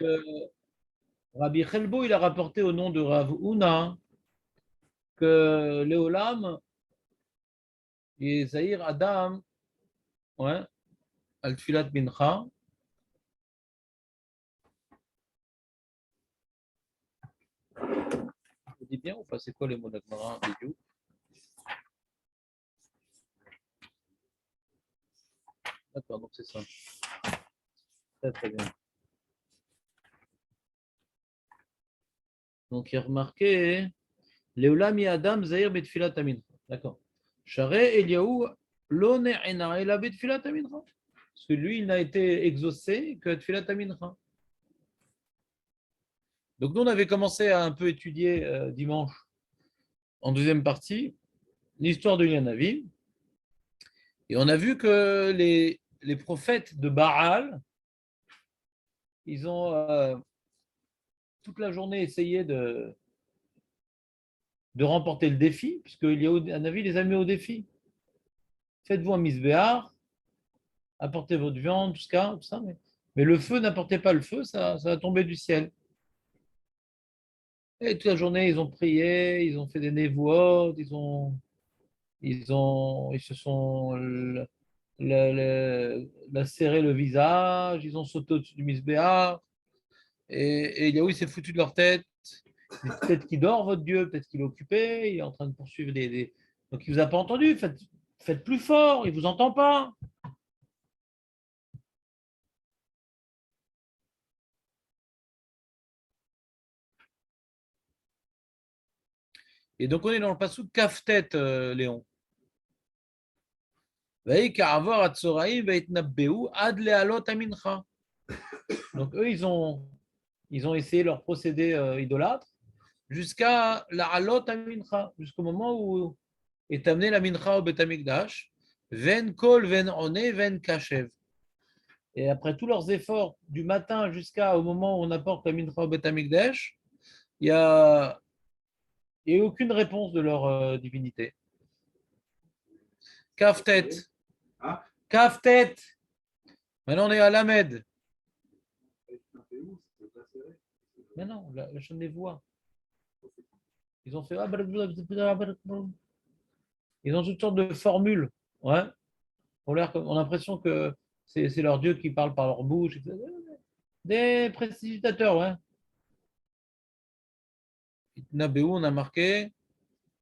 que Rabbi Chelbo, il a rapporté au nom de Rav Huna que Léolam et Zahir Adam, ouais, al Tfilat Mincha, je dis bien ou pas, c'est quoi les mots d'Agmara, Bidiou? D'accord, donc c'est ça. Très très bien. Donc il a remarqué Léolam et Adam Zahir Betfilat Mincha. D'accord. Charé Eliaou lo ne'ena ela Betfilat Mincha. Parce que lui, il n'a été exaucé que Tfilat Mincha. Donc nous, on avait commencé à un peu étudier dimanche, en deuxième partie, l'histoire de Yanavi. Et on a vu que les prophètes de Baal, ils ont toute la journée essayé de remporter le défi, puisque Yanavi les a mis au défi. Faites-vous un misbéar, apportez votre viande, tout ça, mais le feu, n'apportez pas le feu, ça va tomber du ciel. Et toute la journée, ils ont prié, ils ont fait des névoids, ils se sont lacéré le visage, ils ont sauté au-dessus du misbéar, et Yahweh s'est foutu de leur tête. Peut-être qu'il dort, votre Dieu, peut-être qu'il est occupé, il est en train de poursuivre des... Donc il ne vous a pas entendu, faites plus fort, il ne vous entend pas. Et donc on est dans le passage Kaftet, Léon. Donc eux, ils ont essayé leur procédé idolâtre jusqu'à la halot mincha, jusqu'au moment où est amenée la mincha au Betamikdash, ven kol, ven oné, ven kashev. Et après tous leurs efforts, du matin jusqu'au moment où on apporte la mincha au Betamikdash, il n'y a, il y a eu aucune réponse de leur divinité. Kaftet. Kaftet. Maintenant on est à Lamed. Mais non, la chaîne des voix. Ils ont fait. Ils ont toutes sortes de formules. Ouais. On a l'impression que c'est leur Dieu qui parle par leur bouche. Des prestigitateurs, ouais. Nabéou, on a marqué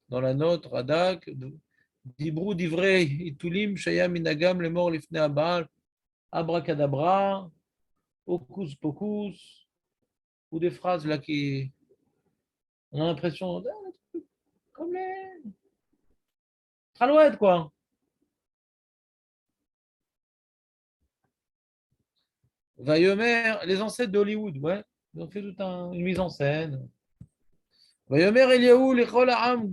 dans la note, Radak, Dibrou, Divrei, Itulim, Shayam, Inagam, les morts, Lifne Abal, Abracadabra, Hocus Pocus, ou des phrases là qui. On a l'impression. Comme les. Tralouette, quoi. Vayomer, les ancêtres d'Hollywood, ouais. Ils ont fait toute une mise en scène. Vayomer Eliaou, Lechol Ha'am,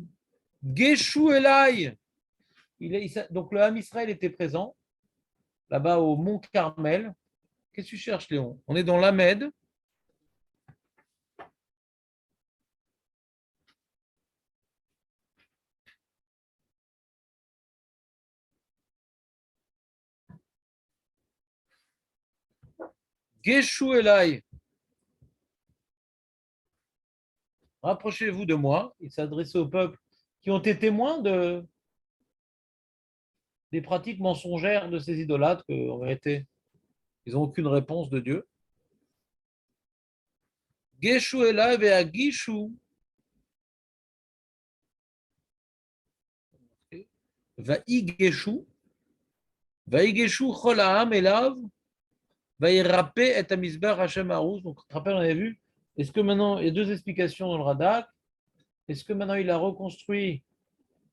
Geshu Elai. Donc le Ham Israël était présent, là-bas au Mont Carmel. Qu'est-ce que tu cherches, Léon? On est dans l'Amed. Geshu Elai. Rapprochez-vous de moi. Il s'adressait au peuple qui ont été témoins des pratiques mensongères de ces idolâtres, qu'en vérité, ils n'ont aucune réponse de Dieu. Geshu Elai ve'agishu. Va'igeshu. Va'igeshu chol ha'am elav. Vaïrapé et Amisbar Hachem Harouz. Donc, tu te rappelles, on avait vu. Est-ce que maintenant, il y a deux explications dans le Radak. Est-ce que maintenant il a reconstruit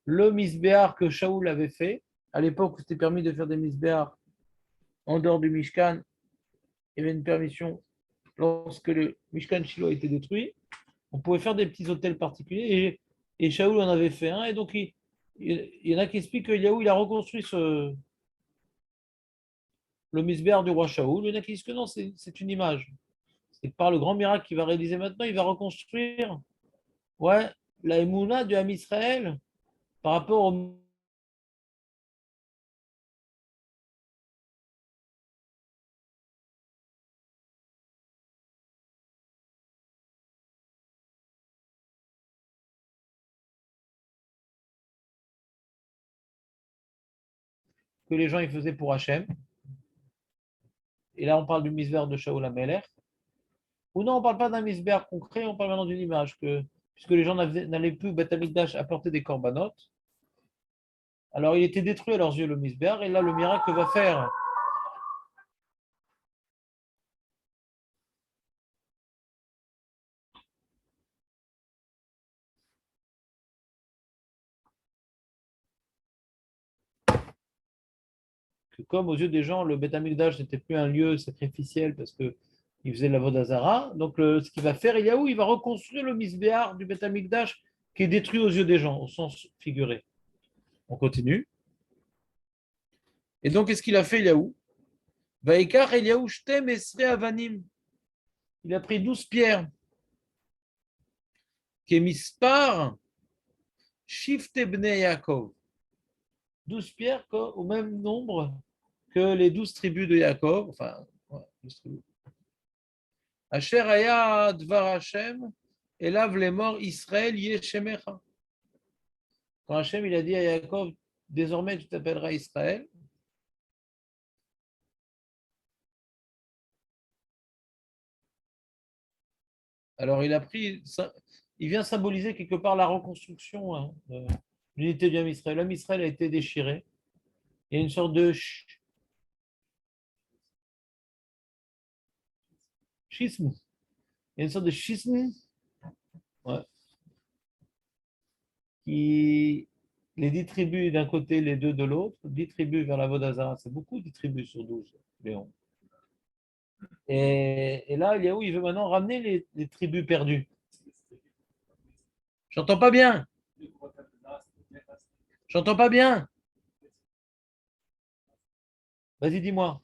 le misbéar que Shaoul avait fait à l'époque où c'était permis de faire des misbéars en dehors du Mishkan? Il y avait une permission lorsque le Mishkan Shiloh a été détruit. On pouvait faire des petits hôtels particuliers et Shaoul en avait fait un. Et donc, il y en a qui expliquent qu'il y a où il a reconstruit le misbéar du roi Shaoul. Il y en a qui disent que non, c'est une image. Et par le grand miracle qu'il va réaliser maintenant, il va reconstruire, ouais, la Emouna du Ham Israël par rapport au que les gens ils faisaient pour Hachem. Et là, on parle du misbéach de Shaul HaMelech. Ou non, on ne parle pas d'un misbéach concret, on parle maintenant d'une image, puisque les gens n'allaient plus au Beth Amikdash apporter des corbanotes, alors il était détruit à leurs yeux le misbéach, et là, le miracle va faire. Que comme aux yeux des gens, le Beth Amikdash n'était plus un lieu sacrificiel parce qu'il faisait de la Vodazara, donc ce qu'il va faire, Eliaou, il va reconstruire le misbéach du Beth Amikdash qui est détruit aux yeux des gens, au sens figuré. On continue. Et donc, qu'est-ce qu'il a fait, Eliaou? Vaikar Eliaou Shtem Esre Avanim. Il a pris 12 pierres. Qui est mispar Shift Bnei Yaakov. 12 pierres au même nombre que les 12 tribus de Yaakov. Enfin, 12 tribus. Asher Aya Dvar Hashem, Elav les morts Israël Yeshemecha. Quand Hashem il a dit à Yaakov, désormais tu t'appelleras Israël. Alors il vient symboliser quelque part la reconstruction de l'unité du Ham Israël. L'homme Israël a été déchiré. Il y a une sorte de schisme. Il y a une sorte de schisme, ouais, qui les 10 tribus d'un côté, les 2 de l'autre, 10 tribus vers la Vodazara, c'est beaucoup, 10 tribus sur 12, Léon. Et là, Eliaou, il veut maintenant ramener les tribus perdues. J'entends pas bien. J'entends pas bien. Vas-y, dis-moi.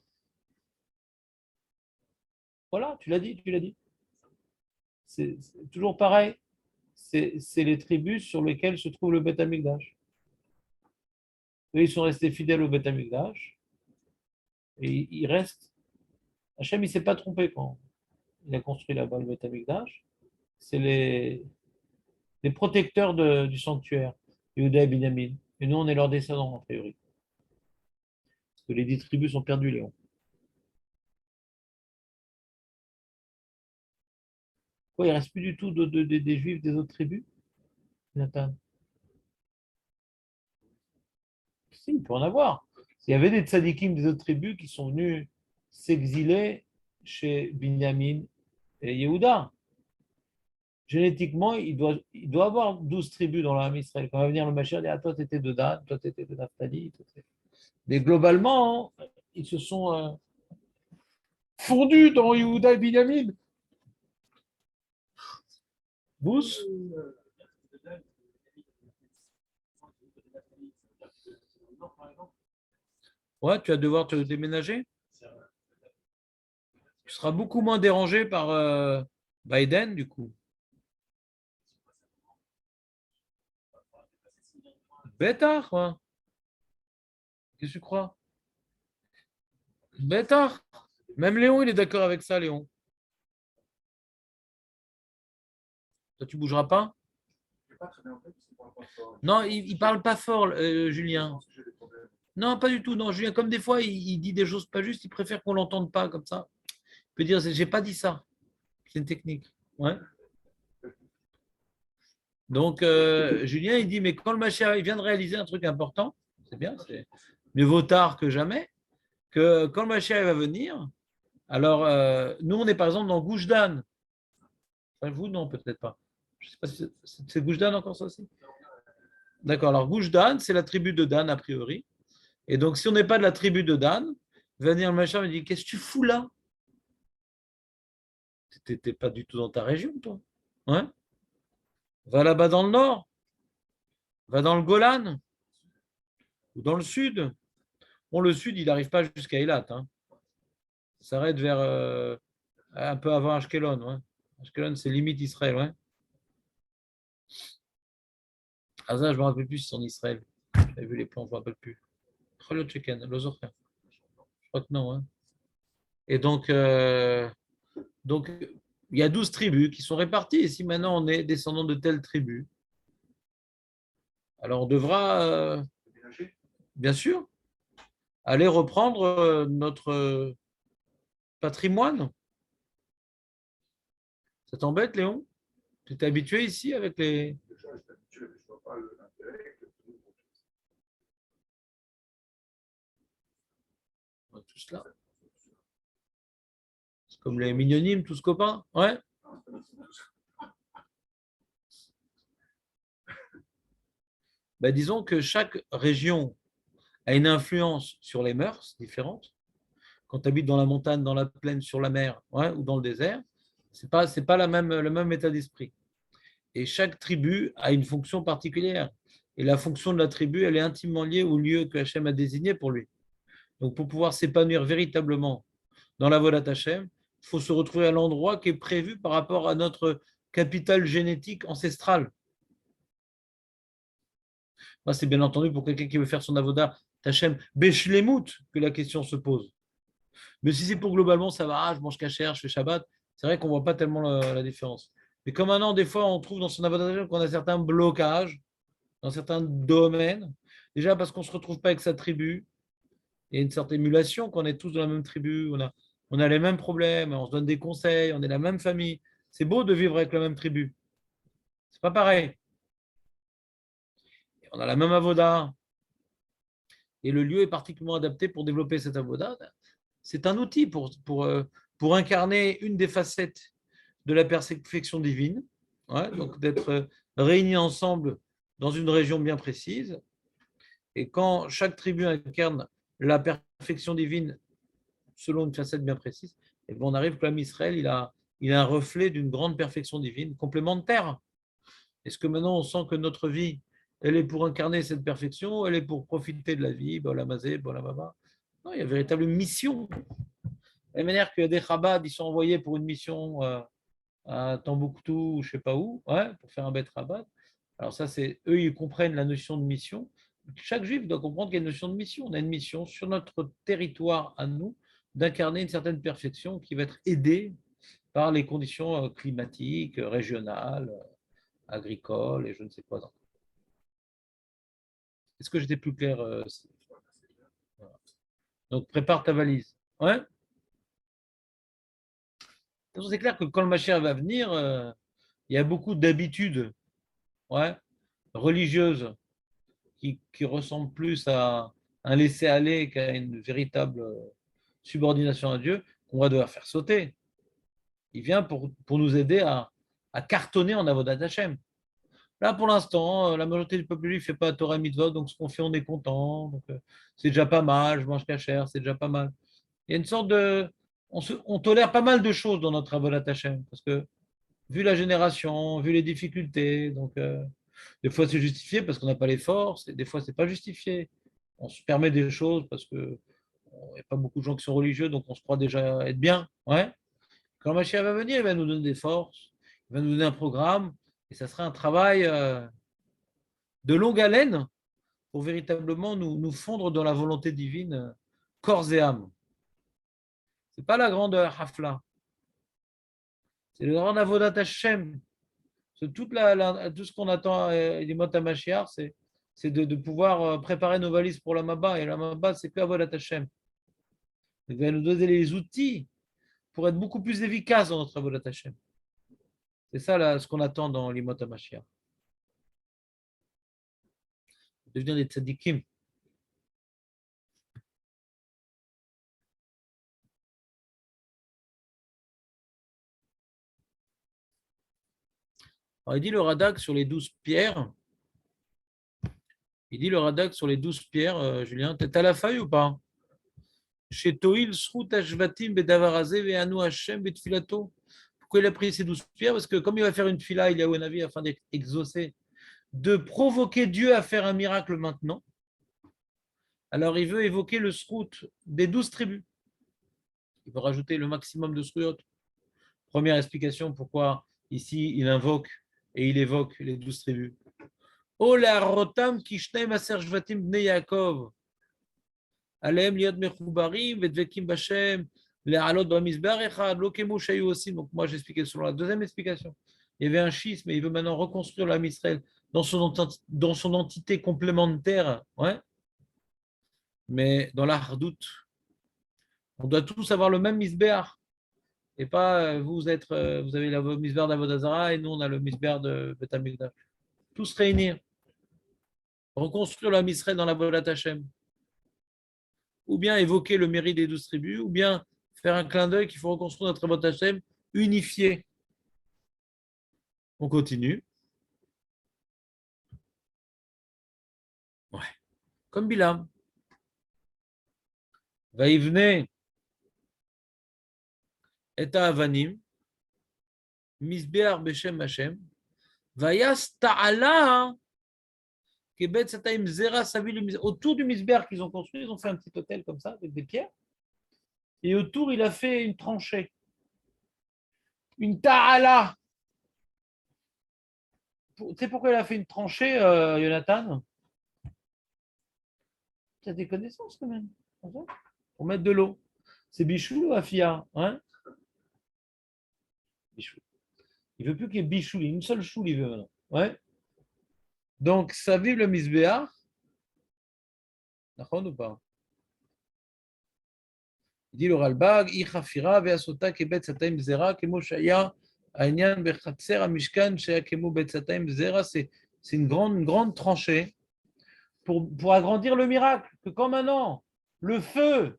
Voilà, tu l'as dit, tu l'as dit. C'est toujours pareil. C'est les tribus sur lesquelles se trouve le Beth Amikdash. Eux, ils sont restés fidèles au Beth Amikdash. Et ils restent. Hachem, il ne s'est pas trompé quand il a construit là-bas le Beth Amikdash. C'est les protecteurs du sanctuaire, Yehuda et Binyamin. Et nous, on est leurs descendants, a priori. Parce que les 10 tribus sont perdues, Léon. Quoi, il ne reste plus du tout des juifs des autres tribus, Nathan? Si, il peut en avoir. Il y avait des tzadikim des autres tribus qui sont venus s'exiler chez Binyamin et Yehuda. Génétiquement, il doit avoir 12 tribus dans l'âme Israël. Quand va venir le Mashiach, il dit, ah, toi, tu étais de Dan, toi, tu étais de Naphtali. Mais globalement, ils se sont fondus dans Yehuda et Binyamin. Bous? Ouais, tu vas devoir te déménager. Tu seras beaucoup moins dérangé par Biden, du coup. Bêtard, quoi. Qu'est-ce que tu crois? Bêtard. Même Léon, il est d'accord avec ça, Léon. Toi, tu bougeras pas? Non, il ne parle pas fort, Julien. Non, pas du tout. Non, Julien, comme des fois, il dit des choses pas justes, il préfère qu'on l'entende pas comme ça. Il peut dire, j'ai pas dit ça. C'est une technique. Ouais. Donc, Julien, il dit, mais quand le Mashiach il vient de réaliser un truc important, c'est bien, c'est mieux vaut tard que jamais, que quand le Mashiach va venir, alors, nous, on est par exemple dans Gouche d'Anne. Enfin, vous, non, peut-être pas. Je sais pas si c'est Gouche d'Anne encore ça aussi. D'accord, alors Gouche d'Anne, c'est la tribu de Dan, a priori. Et donc, si on n'est pas de la tribu de Dan, il va venir le Mashiach et me dit, qu'est-ce que tu fous là? Tu n'étais pas du tout dans ta région, toi. Ouais. Va là-bas dans le nord, va dans le Golan, ou dans le sud. Bon, le sud, il n'arrive pas jusqu'à Eilat. Hein. Il s'arrête vers un peu avant Ashkelon. Ouais. Ashkelon, c'est limite Israël. Ouais. Ah, ça, je ne me rappelle plus si c'est en Israël. J'avais vu les plans, je ne me rappelle plus. Je crois que non. Hein. Et donc, il y a 12 tribus qui sont réparties. Et si maintenant on est descendant de telle tribu, alors on devra, bien sûr, aller reprendre notre patrimoine. Ça t'embête, Léon? Tu t'es habitué ici avec les... Tout cela. C'est comme les mignonimes, tous copains. Ouais. Ben, disons que chaque région a une influence sur les mœurs différentes. Quand tu habites dans la montagne, dans la plaine, sur la mer, ouais, ou dans le désert, c'est pas le même état d'esprit. Et chaque tribu a une fonction particulière. Et la fonction de la tribu, elle est intimement liée au lieu que Hachem a désigné pour lui. Donc, pour pouvoir s'épanouir véritablement dans la Vodat Hachem, il faut se retrouver à l'endroit qui est prévu par rapport à notre capital génétique ancestral. Moi, c'est bien entendu pour quelqu'un qui veut faire son avoda Hachem Beshlemut que la question se pose. Mais si c'est pour globalement, ça va, je mange kasher, je fais Shabbat, c'est vrai qu'on ne voit pas tellement la différence. Mais comme maintenant, des fois, on trouve dans son avoda Hachem qu'on a certains blocages dans certains domaines. Déjà parce qu'on ne se retrouve pas avec sa tribu. Il y a une certaine émulation qu'on est tous dans la même tribu, on a les mêmes problèmes, on se donne des conseils, on est la même famille. C'est beau de vivre avec la même tribu. C'est pas pareil. On a la même avoda et le lieu est particulièrement adapté pour développer cette avoda. C'est un outil pour incarner une des facettes de la perfection divine, ouais, donc d'être réunis ensemble dans une région bien précise. Et quand chaque tribu incarne la perfection divine selon une facette bien précise, et bien on arrive que l'âme Israël, il a un reflet d'une grande perfection divine complémentaire. Est-ce que maintenant on sent que notre vie, elle est pour incarner cette perfection, elle est pour profiter de la vie, bolamazé, bolamaba? Non, il y a une véritable mission. De la même manière qu'il y a des Chabad, ils sont envoyés pour une mission à Tombouctou, je ne sais pas où, ouais, pour faire un bête rabat. Alors ça, c'est eux, ils comprennent la notion de mission. Chaque juif doit comprendre qu'il y a une notion de mission. On a une mission sur notre territoire à nous d'incarner une certaine perfection qui va être aidée par les conditions climatiques, régionales, agricoles et je ne sais quoi encore. Est-ce que j'étais plus clair voilà. Donc prépare ta valise. Ouais. C'est clair que quand le Mashiach va venir, il y a beaucoup d'habitudes, ouais, religieuses qui ressemble plus à un laisser-aller qu'à une véritable subordination à Dieu, qu'on va devoir faire sauter. Il vient pour nous aider à cartonner en Avodat Hashem. Là, pour l'instant, la majorité du peuple juif ne fait pas Torah Mitzvot, donc ce qu'on fait, on est content. Donc, c'est déjà pas mal, je mange cachère, c'est déjà pas mal. Il y a une sorte de. On tolère pas mal de choses dans notre Avodat Hashem, parce que vu la génération, vu les difficultés, donc des fois c'est justifié parce qu'on n'a pas les forces, et des fois c'est pas justifié. On se permet des choses parce que il n'y a pas beaucoup de gens qui sont religieux, donc on se croit déjà être bien. Ouais. Quand Mashiach va venir, il va nous donner des forces, il va nous donner un programme, et ça sera un travail de longue haleine pour véritablement nous fondre dans la volonté divine, corps et âme. C'est pas la grande hafla, c'est le grand avodat Hashem. C'est tout ce qu'on attend des mots à Mashiach, c'est de pouvoir préparer nos valises pour la Maba. Et la Maba, c'est que Avodat Hashem. Il va nous donner les outils pour être beaucoup plus efficace dans notre Avodat Hashem. C'est ça là, ce qu'on attend dans l'Imot HaMashiach. Devenir des tzadikim. Alors, il dit le Radak sur les 12 pierres. Il dit le Radak sur les 12 pierres, Julien. T'es à la feuille ou pas? Chez Toil, Srout, Ashvatim, Bedavarazé, Veanu Hashem, Betfilato. Pourquoi il a pris ces 12 pierres? Parce que comme il va faire une fila, il y a un avis afin d'exaucer, de provoquer Dieu à faire un miracle maintenant. Alors il veut évoquer le srout des 12 tribus. Il veut rajouter le maximum de srout. Première explication pourquoi ici il invoque et il évoque les 12 tribus. Oh la rotam kishnei maser shvatim bnei Yaakov. Aleem liot mechubarim vedvekim bashem le'alot b'mizbeach echad lo kemu shayu aussi. Donc moi j'expliquais selon la deuxième explication. Il y avait un schisme et il veut maintenant reconstruire l'âme Israël dans son entité complémentaire. Ouais. Mais dans la hardoute, on doit tous avoir le même misbéach. Et pas vous avez le misbéach d'Avodazara et nous on a le misbéach de Beth Amikdash. Tous réunir, reconstruire la Misraël dans la Vodat Hashem. Ou bien évoquer le mérite des 12 tribus, ou bien faire un clin d'œil qu'il faut reconstruire notre Vodat Hashem unifié. On continue. Ouais. Comme Bilam. Vaïvne et Avanim, Misbéach Beshem Hashem, Vayas Ta'ala, Kebet Sataim Zera Savil, autour du Misbéach qu'ils ont construit, ils ont fait un petit hôtel comme ça, avec des pierres. Et autour, il a fait une tranchée. Une Ta'ala. Tu sais pourquoi il a fait une tranchée, Jonathan? Tu as des connaissances quand même. Pour mettre de l'eau. C'est Bichou ou Afia, hein? Bichou. Il ne veut plus qu'il y ait Bichou, il y a une seule choule, il veut maintenant. Ouais. Donc, ça vive le Misbéach. D'accord ou pas? Il dit le Ralbag, Ichafira, Veasota, Kebet Sataim Zera, Kemo Shaya, Aïnian, Bechatser, Amishkan, Shaya, Kemo Bet Sataim Zera, c'est une grande tranchée pour agrandir le miracle. Que quand maintenant le feu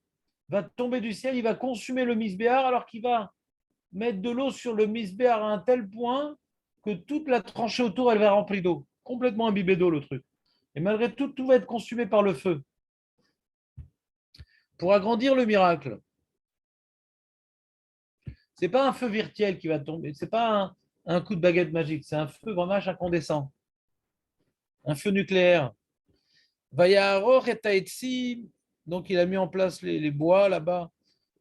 va tomber du ciel, il va consumer le misbéar alors qu'il va mettre de l'eau sur le misbéar à un tel point que toute la tranchée autour, elle va remplir d'eau. Complètement imbibé d'eau, le truc. Et malgré tout, tout va être consumé par le feu. Pour agrandir le miracle. Ce n'est pas un feu virtuel qui va tomber, ce n'est pas un coup de baguette magique, c'est un feu vraiment incandescent, un feu nucléaire. Vayaror et Taetsi, donc il a mis en place les bois là-bas.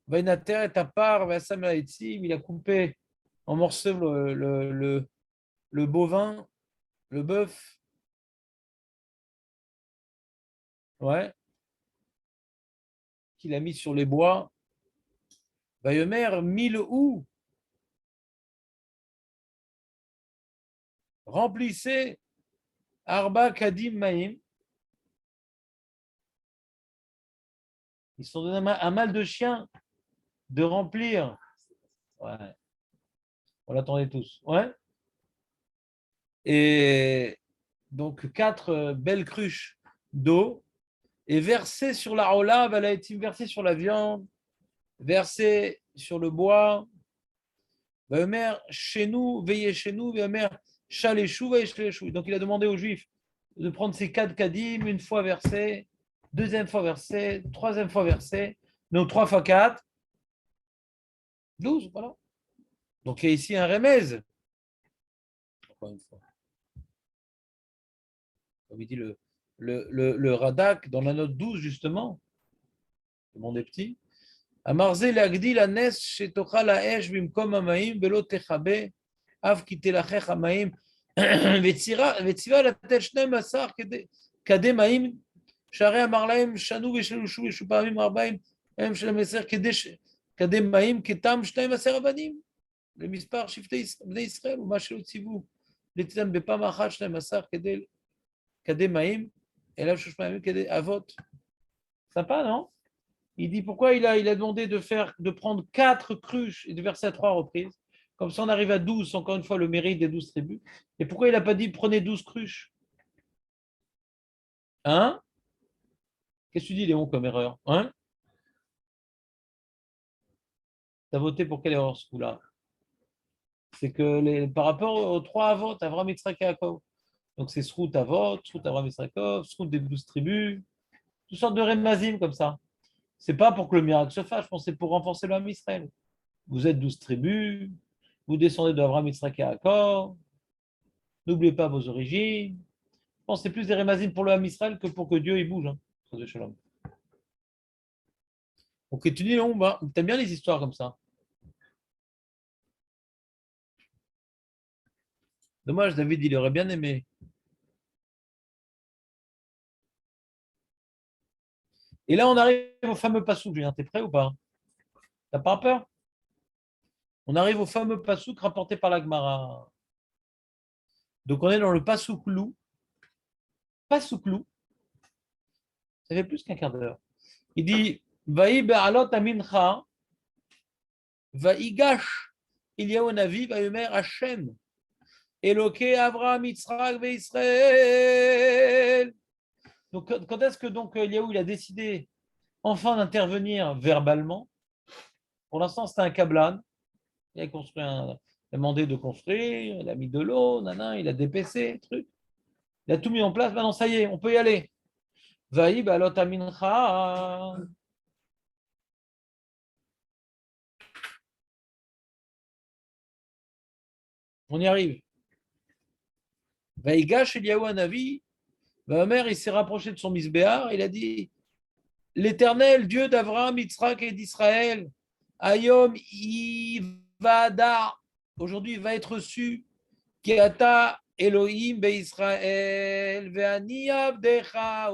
Vainater et Tapar, Vasam il a coupé en morceaux le bovin, le bœuf. Ouais, qu'il a mis sur les bois. Vayomer, 1000 ou remplissez Arba Kadim Maïm. Ils se sont donné un mal de chien de remplir. Ouais, on l'attendait tous. Ouais. Et donc 4 belles cruches d'eau et versées sur la rola, elle a été versée sur la viande, versée sur le bois. Vayomer chez nous, veillez chez nous, Vayomer chaléchou, veillez chaléchou. Donc il a demandé aux Juifs de prendre ces 4 kadim, une fois versé, deuxième fois versé, troisième fois versé, donc 3 fois 4, 12, voilà. Donc il y a ici un remèze. Encore une fois. Comme il dit le Radak dans la note 12, justement, le monde est petit. Amarze l'agdi la nes shetocha la esh bimkom hamaim velo techabe av ki telachech hamaim vetzira לתת 12 כדי מים שהרי אמר להם שנו ושלושו ושו פעמים 40 הם של המסר כדי מים כתם 12 אבנים למספר שבטי בני ישראל ומה שלא ציוו לתתם בפעם אחת 12 כדי מים אליו 3 פעמים כדי אבות. Sympa, non? Il dit pourquoi il a demandé de prendre 4 cruches et de verser à 3 reprises. Comme ça, on arrive à 12, encore une fois, le mérite des 12 tribus. Et pourquoi il n'a pas dit prenez 12 cruches? Hein? Qu'est-ce que tu dis, Léon, comme erreur? Hein? Tu as voté pour quelle erreur ce coup-là? C'est que par rapport aux 3 Avot, Avram, Yitzhak et Yaakov. Donc c'est Srout Avot, Srout Avram, Yitzhak, Srout des 12 tribus, toutes sortes de rémazim comme ça. C'est pas pour que le miracle se fasse, je pense que c'est pour renforcer l'homme Israël. Vous êtes 12 tribus, vous descendez d'Avram, Yitzhak et Yaakov, n'oubliez pas vos origines. Je pense que c'est plus des rémazim pour le Ham Israël que pour que Dieu il bouge. Hein. Donc tu dis, t'aimes bien les histoires comme ça. Dommage, David, il aurait bien aimé. Et là, on arrive au fameux passouk, Julien. T'es prêt ou pas? T'as pas peur? On arrive au fameux passouk rapporté par la Gemara. Donc, on est dans le passouk lou. Passouk lou. Ça fait plus qu'un quart d'heure. Il dit, Vaï be'alot amincha, vaïgash, Eliyahu Navi, vaïmer Hashem, Eloké Abraham, Yitzhak, Israël. Donc, quand est-ce que donc Eliyahu il a décidé enfin d'intervenir verbalement? Pour l'instant, c'était un kablan. Il a construit il a demandé de construire, il a mis de l'eau, il a dépecé, truc. Il a tout mis en place. Maintenant, ça y est, on peut y aller. Vaïb alot amincha. On y arrive. Vaïgash Eliyahu Hanavi. Vaomer, il s'est rapproché de son misbéar. Il a dit l'Éternel, Dieu d'Abraham, Yitzhak et d'Israël, Ayom Ivada. Aujourd'hui, il va être reçu. Kiata Elohim beIsraël, ve'ani abdecha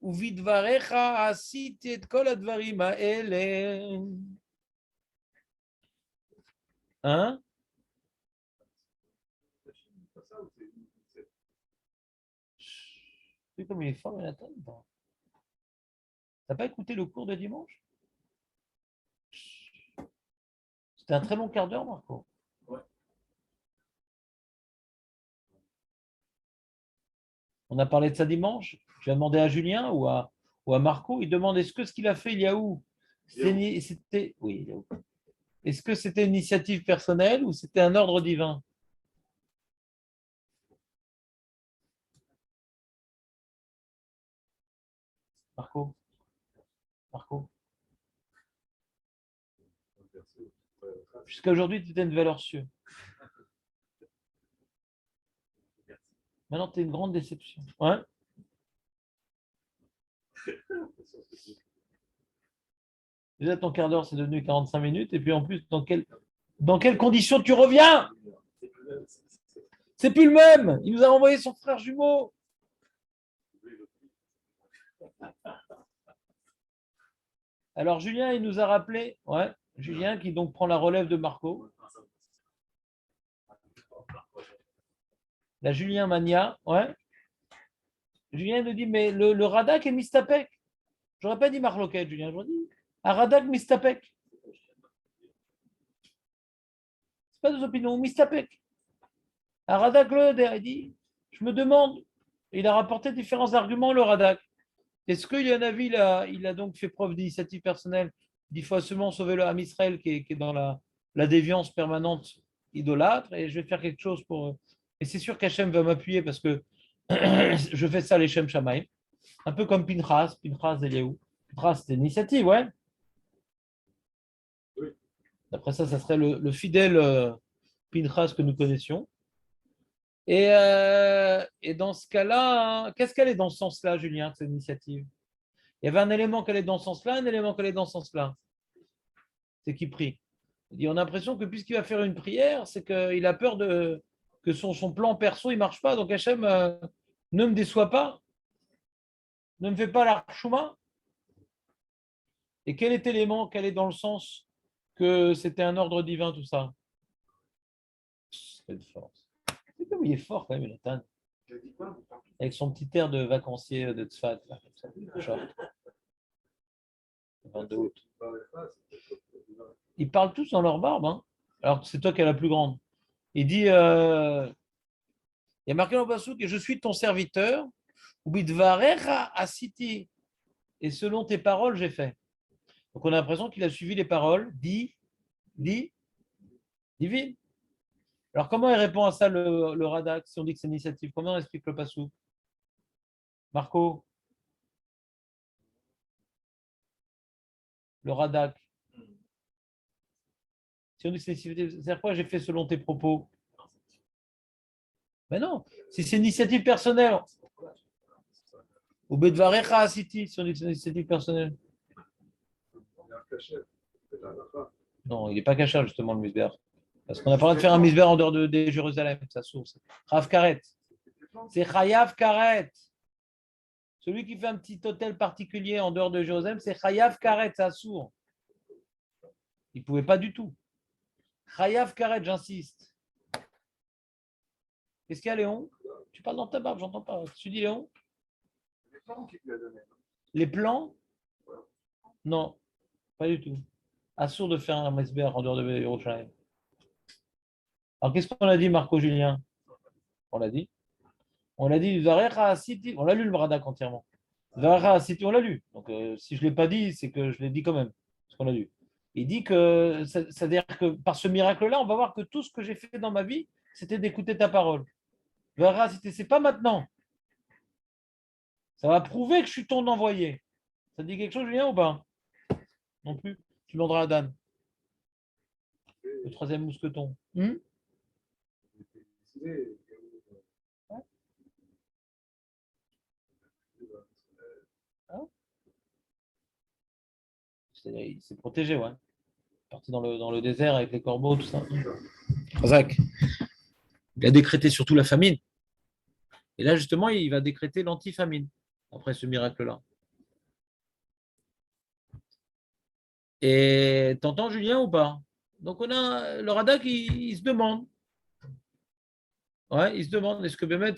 uvidvarecha asiti et kol advarim ha'ele. Hein? Tu sais comme il est fort, Jonathan? T'as pas écouté le cours de dimanche? C'était un très long quart d'heure, Marco. On a parlé de ça dimanche. Je vais demander à Julien ou à Marco. Il demande est-ce que ce qu'il a fait, il y a où? C'était, oui, Eliaou. Est-ce que c'était une initiative personnelle ou c'était un ordre divin? Marco, Marco. Jusqu'à aujourd'hui, tu étais une valeur sûre. Maintenant, tu es une grande déception. Ouais. Déjà, ton quart d'heure, c'est devenu 45 minutes. Et puis en plus, dans quelles conditions tu reviens? C'est plus le même. Il nous a envoyé son frère jumeau. Alors, Julien, il nous a rappelé. Ouais. Julien qui donc prend la relève de Marco. La Julien Mania. Ouais. Julien nous dit mais le Radak est Mistapek. J'aurais pas dit Marloquette, Julien. J'aurais dit un Radak Mistapek. C'est pas des opinions. Mistapek. Un Radak le il dit je me demande. Il a rapporté différents arguments, le Radak. Est-ce qu'il y en a vu, il a donc fait preuve d'initiative personnelle, il faut seulement sauver le Ham Israël qui est dans la déviance permanente idolâtre, et je vais faire quelque chose pour. Et c'est sûr qu'Hachem va m'appuyer parce que je fais ça les Shem Shamaim, un peu comme Pinchas Eliaou. Pinchas, c'était une initiative, ouais. D'après ça, ça serait le fidèle Pinchas que nous connaissions. Et dans ce cas-là, hein, qu'est-ce qu'elle est dans ce sens-là, Julien, cette initiative? Il y avait un élément qu'elle est dans ce sens-là, un élément qu'elle est dans ce sens-là. C'est qu'il prie. On a l'impression que puisqu'il va faire une prière, c'est qu'il a peur que son plan perso ne marche pas. Donc Hachem, ne me déçoit pas, ne me fait pas la chouma. Et quel est l'élément qu'elle est dans le sens que c'était un ordre divin, tout ça? Quelle force. C'est comme il est fort quand même, Jonathan. Avec son petit air de vacancier de Tzfat. Là, comme ça. 22 août. Ils parlent tous dans leur barbe, hein, alors que c'est toi qui as la plus grande. Il dit, il y a marqué dans le passage que je suis ton serviteur, et selon tes paroles, j'ai fait. Donc on a l'impression qu'il a suivi les paroles divines. Alors comment il répond à ça le Radak, si on dit que c'est une initiative? Comment on explique le passou? Marco, le Radak. Si on dit que c'est une initiative, c'est-à-dire quoi j'ai fait selon tes propos? Mais non, si c'est une initiative personnelle, ou Bedvarecha Asiti, si on dit que c'est une initiative personnelle. Non, il n'est pas caché justement le misber. Parce qu'on n'a pas le droit de faire un misber en dehors de Jérusalem, ça source. Rav Karet. C'est Chayav Karet. Celui qui fait un petit hôtel particulier en dehors de Jérusalem, c'est Chayav Karet, ça sourd. Il ne pouvait pas du tout. Chayav Karet, j'insiste. Qu'est-ce qu'il y a, Léon? Tu parles dans ta barbe, j'entends pas. Tu dis, Léon? Les plans? Non, pas du tout. Assourd de faire un Mesber en dehors de Yerushalayim. Alors, qu'est-ce qu'on a dit, Marco Julien? On l'a dit. On l'a dit, Varecha City. On l'a lu le Bradak entièrement. Varecha City, on l'a lu. Donc, si je ne l'ai pas dit, c'est que je l'ai dit quand même. Ce qu'on a lu. Il dit que, c'est-à-dire que par ce miracle-là, on va voir que tout ce que j'ai fait dans ma vie, c'était d'écouter ta parole. Varecha City, c'est pas maintenant. Ça va prouver que je suis ton envoyé. Ça te dit quelque chose, Julien, ou pas? Non plus. Tu demanderas à Dan, le troisième mousqueton. Ah, il s'est protégé, ouais. Parti dans le désert avec les corbeaux, tout ça. Razak. Il a décrété surtout la famine. Et là, justement, il va décréter l'antifamine après ce miracle-là. Et t'entends Julien ou pas? Donc on a le Radak, il se demande. Ouais, il se demande, est-ce que Bémet,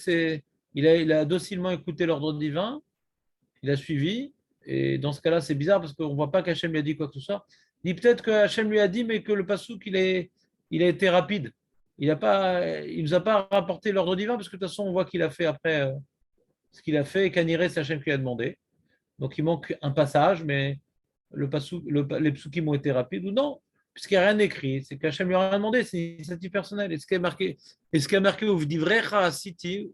il a docilement écouté l'ordre divin, il a suivi, et dans ce cas-là, c'est bizarre parce qu'on ne voit pas qu'Hachem lui a dit quoi que ce soit. Il dit peut-être que Hachem lui a dit, mais que le Passouk, il a été rapide. Il ne nous a pas rapporté l'ordre divin parce que de toute façon, on voit qu'il a fait après ce qu'il a fait et qu'Aniré, c'est Hachem qui lui a demandé. Donc il manque un passage, mais les psukim ont été rapides ou non, puisqu'il n'y a rien écrit. C'est qu'Hachem lui a rien demandé, c'est une initiative personnelle. Est-ce qu'il y a marqué au Vidivrecha City,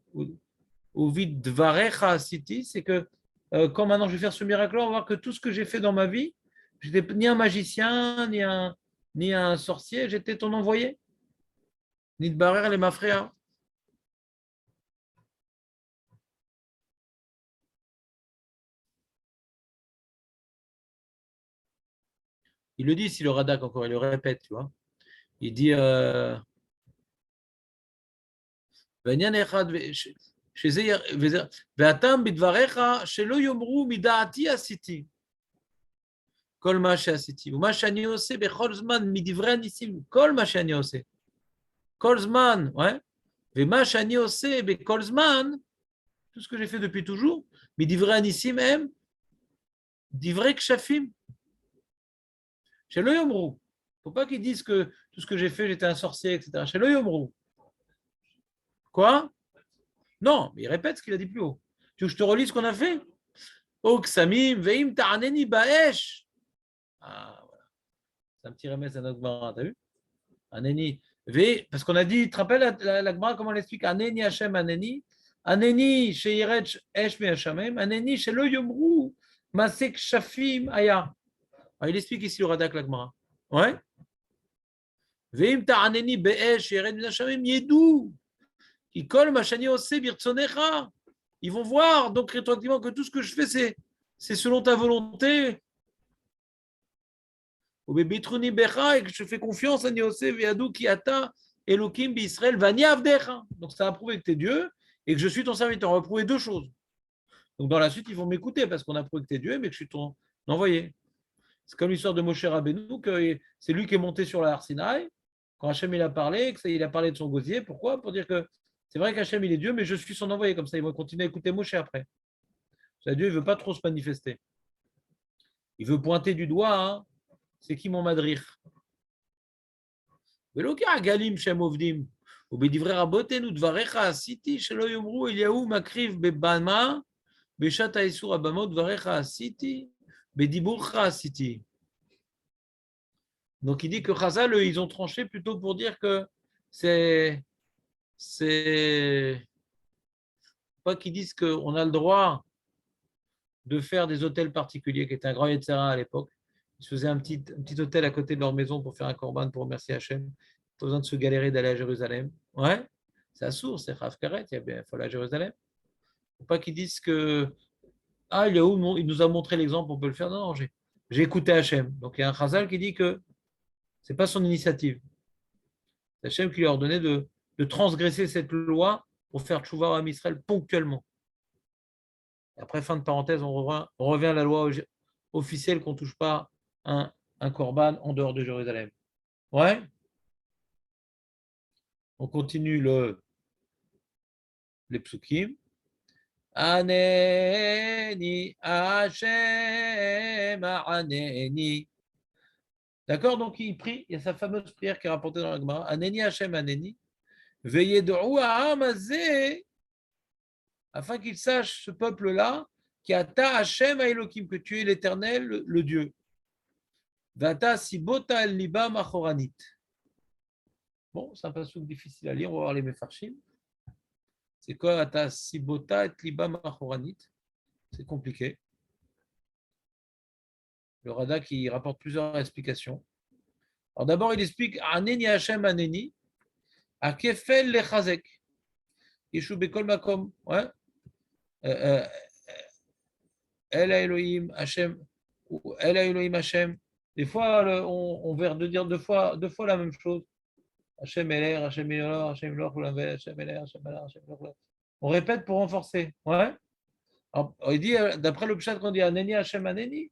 au Vidvarecha City, c'est que quand maintenant je vais faire ce miracle, on va voir que tout ce que j'ai fait dans ma vie, je n'étais ni un magicien, ni un sorcier, j'étais ton envoyé. Ni de barrière les mafréas. Il le dit, si le Radak encore, il le répète, tu vois. Il dit ועניין אחד, והטעם בדבריך שלא יאמרו מדעתי עשיתי כל מה שעשיתי, ומה שאני עושה בכל זמן מדברי הניסים, כל מה שאני עושה, כל זמן, ouais, ומה שאני עושה בכל זמן, tout ce que j'ai fait depuis toujours, מדברי הניסים הם דברי כשפים, שלא יאמרו, faut pas qu'ils disent que tout ce que j'ai fait, j'étais un sorcier, etc. שלא יאמרו. Quoi? Non, mais il répète ce qu'il a dit plus haut. Tu veux que je te relis ce qu'on a fait? Oksamim, veim ta'aneni ba'esh. Ah, voilà. C'est un petit remède à notre Gemara, t'as vu? Aneni. Parce qu'on a dit, tu te rappelles la Gemara, comment elle explique? Aneni Hashem Aneni. Aneni sheyiretch esh me Hashamem. Aneni shelo yomru masek shafim aya. Il explique ici le Radak la Gemara. Ouais? Veim ta'aneni be'esh yered me Hashamem yedou. Ki kol ma shani ose birtsonecha. Ils vont voir donc rétroactivement que tout ce que je fais, c'est selon ta volonté. Et que je fais confiance à Niosé Veadou Kiata Elohim Bisrael Vani Avdecha. Donc ça a prouvé que tu es Dieu et que je suis ton serviteur. On va prouver deux choses. Donc dans la suite, ils vont m'écouter parce qu'on a prouvé que tu es Dieu, mais que je suis ton envoyé. C'est comme l'histoire de Moshe Rabbeinu, que c'est lui qui est monté sur la Arsinaï. Quand Hachem il a parlé, il a parlé de son gosier. Pourquoi? Pour dire que c'est vrai qu'Hachem il est Dieu, mais je suis son envoyé. Comme ça, ils vont continuer à écouter Moshe après. Dieu, il ne veut pas trop se manifester. Il veut pointer du doigt, hein. C'est qui mon madrich? ולא כעגלים שהם עובדים. ובדברי רבותינו דבריך עשיתי שלא יאמרו אליהו מקריב בבמה בשעת האיסור הבמות דבריך עשיתי בדיבורך עשיתי. Donc il dit que Chazal, ils ont tranché plutôt pour dire que c'est pas qu'ils disent qu'on a le droit de faire des hôtels particuliers, qui était un grand Yetzera à l'époque. Ils se faisaient un petit hôtel à côté de leur maison pour faire un korban pour remercier Hachem. Pas besoin de se galérer d'aller à Jérusalem. Ouais, c'est à Source, c'est Rav Karet, il faut aller à Jérusalem. Faut pas qu'ils disent que il est où, il nous a montré l'exemple, on peut le faire. Non, non, j'ai écouté Hachem. Donc il y a un Chazal qui dit que c'est pas son initiative. C'est Hachem qui lui a ordonné de transgresser cette loi pour faire tchouva à Israël ponctuellement. Et après, fin de parenthèse, on revient à la loi officielle qu'on ne touche pas un korban en dehors de Jérusalem. Ouais. On continue les psukim. Aneni, Hachem, Aneni. D'accord? Donc il prie, il y a sa fameuse prière qui est rapportée dans la Gemara. Aneni, Hachem, Aneni. Veyedo'u ha'am hazeh, afin qu'il sache, ce peuple-là, qui ata Hachem Elohim, que tu es l'Éternel, le Dieu. Vata sibota el liba machoranit. Bon, c'est un passage difficile à lire, on va voir les mefarshim. C'est quoi ata sibota et liba machoranit? C'est compliqué. Le Rada qui rapporte plusieurs explications. Alors d'abord, il explique Aneni Hachem Aneni, Akefel lechazek, Yeshu bekol makom. Ouais. El Elohim Hachem, ou El Elohim Hachem. Des fois, on verra de dire deux fois la même chose. Hachem Eler, Hachem Elor, Hachem Elor, Hachem Eler, Hachem Eler, Hachem Elor. On répète pour renforcer. Ouais. Alors, il dit, d'après le Pshat, quand on dit Aneni Hachem Aneni,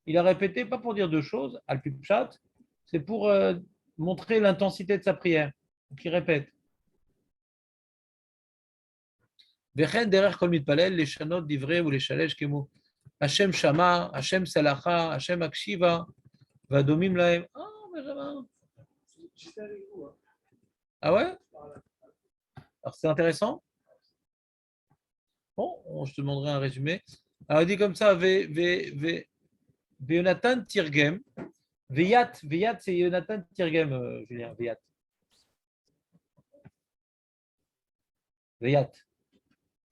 il a répété pas pour dire deux choses, Al-Pi Pshat, c'est pour montrer l'intensité de sa prière. Donc il répète. Vechen derer kol mitpalel, les shanot divrei ou les shalesh kemo. Hachem Shama, Hachem Salacha, Hachem Akshiva, Vadomim Lahem. Ah, Benjamin. J'étais avec vous. Hein. Ah ouais? Alors c'est intéressant. Bon, je te demanderai un résumé. Alors il dit comme ça, Yonatan Tirgem. Veyat, c'est Yonatan Tirgem, Julien, Veyat. Veyat.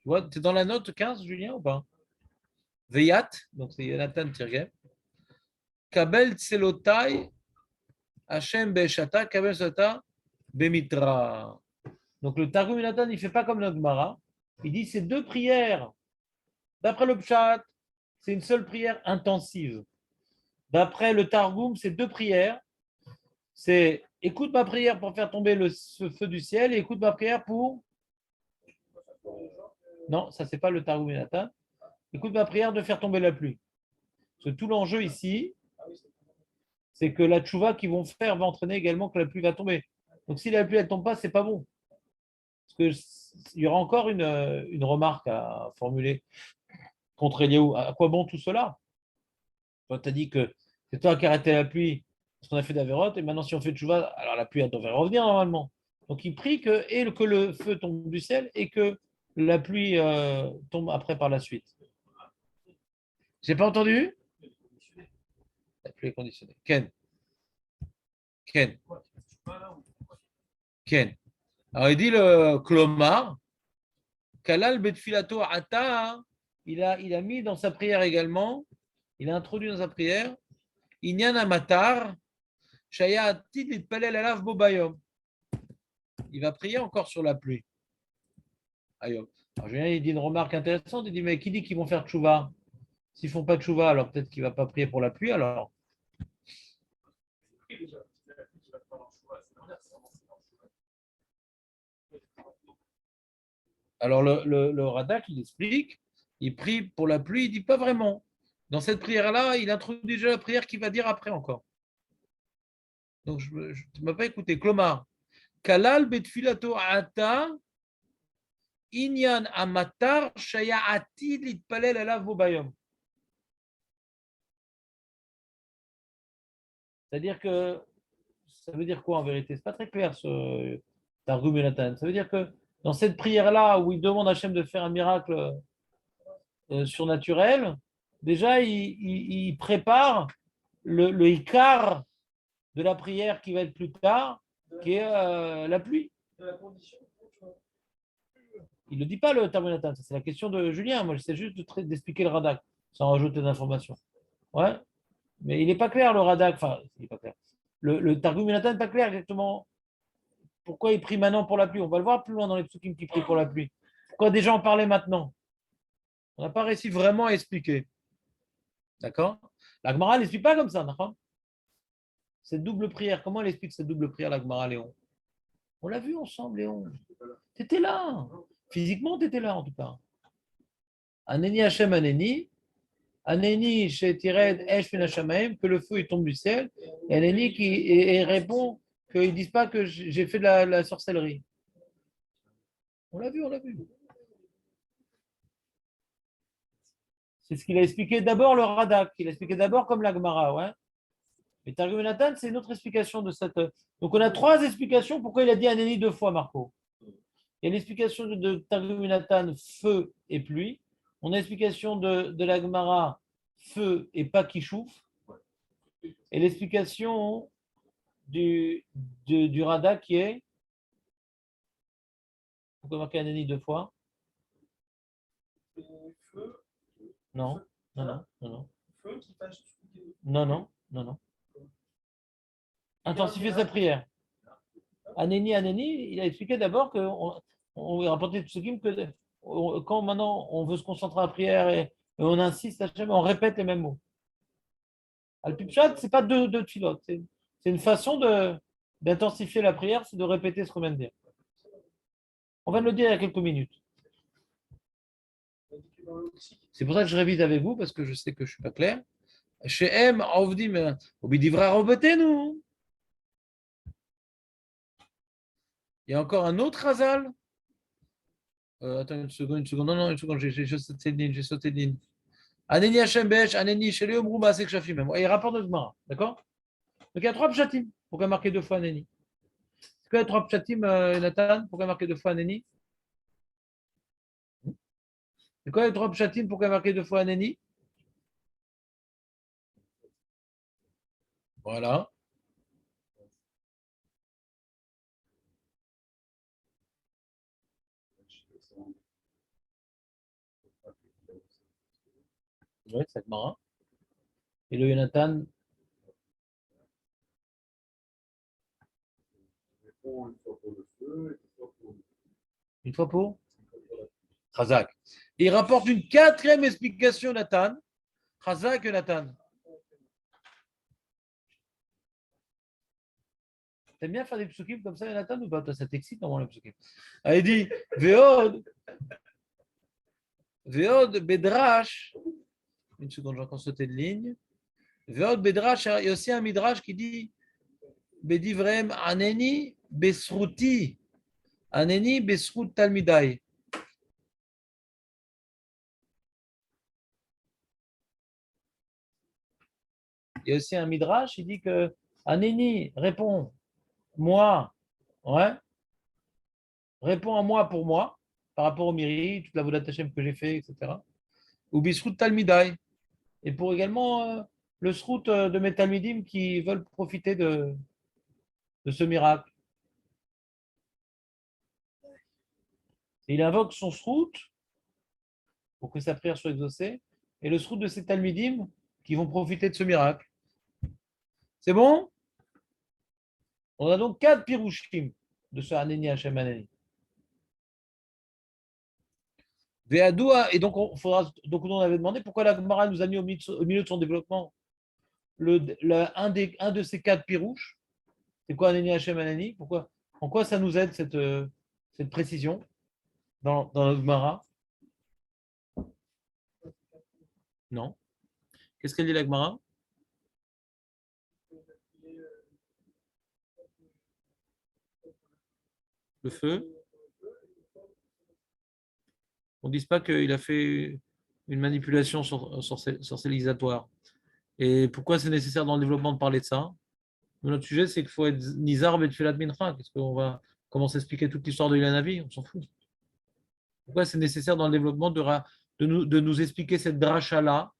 Tu vois, tu es dans la note 15, Julien, ou pas? Veyat, donc c'est Yonatan Tirgem. Kabel Tselotai, Hachem Beshata, Kabel Tselotai, Bemitra. Donc le Targum Yonatan, il ne fait pas comme notre Gemara. Il dit c'est deux prières. D'après le Pshat, c'est une seule prière intensive. D'après le Targum, c'est deux prières. C'est écoute ma prière pour faire tomber le feu du ciel et écoute ma prière pour. Non, ça, c'est pas le Targum Yonatan. Écoute ma prière de faire tomber la pluie. Parce que tout l'enjeu ici, c'est que la tchouva qu'ils vont faire va entraîner également que la pluie va tomber. Donc si la pluie ne tombe pas, c'est pas bon. Parce qu'il y aura encore une remarque à formuler contre Eliaou. À quoi bon tout cela? Toi, tu as dit que c'est toi qui as arrêté la pluie parce qu'on a fait d'Avérote, et maintenant si on fait tchouva, alors la pluie elle devrait revenir normalement. Donc il prie que le feu tombe du ciel et que la pluie tombe après par la suite. J'ai pas entendu? La pluie est conditionnée. Ken. Alors il dit le Klomar, Kalal Betfilato Ata, il a mis dans sa prière également, il a introduit dans sa prière, Inyan Amatar, Shaya Atid Litpalel Alav Bobayom. Il va prier encore sur la pluie. Alors Julien, il dit une remarque intéressante, il dit, mais qui dit qu'ils vont faire tchouva? S'ils ne font pas tchouva, alors peut-être qu'il ne va pas prier pour la pluie, alors. Alors le Radak, il explique, il prie pour la pluie, il ne dit pas vraiment. Dans cette prière-là, il introduit déjà la prière qu'il va dire après encore. Donc, tu ne m'as pas écouté. Klomar, Kalal betfilato ata, inyan amatar, shaya atid litpalel alav bobayom. C'est-à-dire que, ça veut dire quoi en vérité? C'est pas très clair ce Targum Yonatan. Ça veut dire que dans cette prière-là, où il demande à Hachem de faire un miracle surnaturel, déjà il prépare le Icar de la prière qui va être plus tard, qui est la pluie. Il ne le dit pas le Targum Yonatan, c'est la question de Julien. Moi, j'essaie juste d'expliquer le Radak, sans rajouter d'informations. Ouais, mais il n'est pas clair le Radak. Enfin, il n'est pas clair. Le Targum Yonatan n'est pas clair exactement. Pourquoi il prie maintenant pour la pluie? On va le voir plus loin dans les psukim qui prient pour la pluie. Pourquoi déjà en parler maintenant? On n'a pas réussi vraiment à expliquer. D'accord? La Gemara ne l'explique pas comme ça, d'accord? Cette double prière, comment elle explique cette double prière, la Gemara, Léon? On l'a vu ensemble, Léon. Tu étais là. Physiquement, tu étais là, en tout cas. Aneni Hashem Aneni. Aneni Shetired Esh Min Hashamaim, que le feu il tombe du ciel. Et Aneni qui répond qu'ils ne disent pas que j'ai fait de la sorcellerie. On l'a vu, on l'a vu. C'est ce qu'il a expliqué d'abord le Radak. Il a expliqué d'abord comme la Gemara, ouais. Mais Targum Nathan, c'est une autre explication de cette. Donc on a trois explications pourquoi il a dit Anani deux fois, Marco. Il y a l'explication de Targum Nathan, feu et pluie. On a l'explication de la Gemara, feu et pas qui chauffe. Et l'explication du Radak qui est. Pourquoi marquer Anani deux fois? Non, non, non, non, non. Non, non, non, non. Intensifier sa prière. Aneni, il a expliqué d'abord qu'on a rapporté de Tsukim que quand maintenant on veut se concentrer à la prière et on insiste à jamais, on répète les mêmes mots. Al-Pipchat, ce n'est pas deux pilotes, c'est une façon d'intensifier la prière, c'est de répéter ce qu'on vient de dire. On vient de le dire il y a quelques minutes. C'est pour ça que je révise avec vous, parce que je sais que je ne suis pas clair. Chez M, Ovdim, Obidivra Robetenu. Il y a encore un autre Hazal. Attends une seconde. Non, une seconde, j'ai sauté de ligne. Aneni Hashem Besh, Aneni Shele Omru Maasek Shafim. Il rapporte notre Gemara, d'accord? Donc il y a trois pshatim. Pourquoi marquer deux fois Aneni? Est-ce qu'il y a trois pshatim, Nathan? Pourquoi marquer deux fois Aneni? C'est quoi les trois pshatim? Pourquoi marquer deux fois Aneni? Voilà. Oui, c'est Gemara. Et le Jonathan? Une fois pour? Chazak. Et il rapporte une quatrième explication, Nathan. Chazak et Nathan. T'aimes bien faire des psukim comme ça, Nathan, ou pas? Ça t'excite normalement les psukim. Il dit Veod Bedrash. Une seconde, j'ai encore sauté de ligne. Veod Bedrash, il y a aussi un midrash qui dit Bedivrem Aneni Besruti. Aneni Besrut Talmidai. Il y a aussi un midrash, il dit que Aneni répond moi, ouais, réponds à moi pour moi, par rapport au miri, toute la Vodat Hashem que j'ai fait, etc. Ou Bisrut Talmidai. Et pour également le srout de mes Talmidim qui veulent profiter de ce miracle. Et il invoque son srout pour que sa prière soit exaucée, et le srout de ses Talmidim qui vont profiter de ce miracle. C'est bon? On a donc 4 pirouchim de ce Haneni Hashem Haneni. Et donc, on avait demandé pourquoi la Gemara nous a mis au milieu de son développement un de ces 4 pirouches. C'est quoi Haneni Hashem Haneni? En quoi ça nous aide cette précision dans la Gemara? Non. Qu'est-ce qu'elle dit la Gemara? Le feu. On ne dise pas qu'il a fait une manipulation sorcellisatoire. Et pourquoi c'est nécessaire dans le développement de parler de ça? Notre sujet, c'est qu'il faut être Nizar et Tfilat Mincha. Qu'est-ce qu'on va commencer à expliquer toute l'histoire de Ilanavi? On s'en fout. Pourquoi c'est nécessaire dans le développement de nous expliquer cette dracha-là?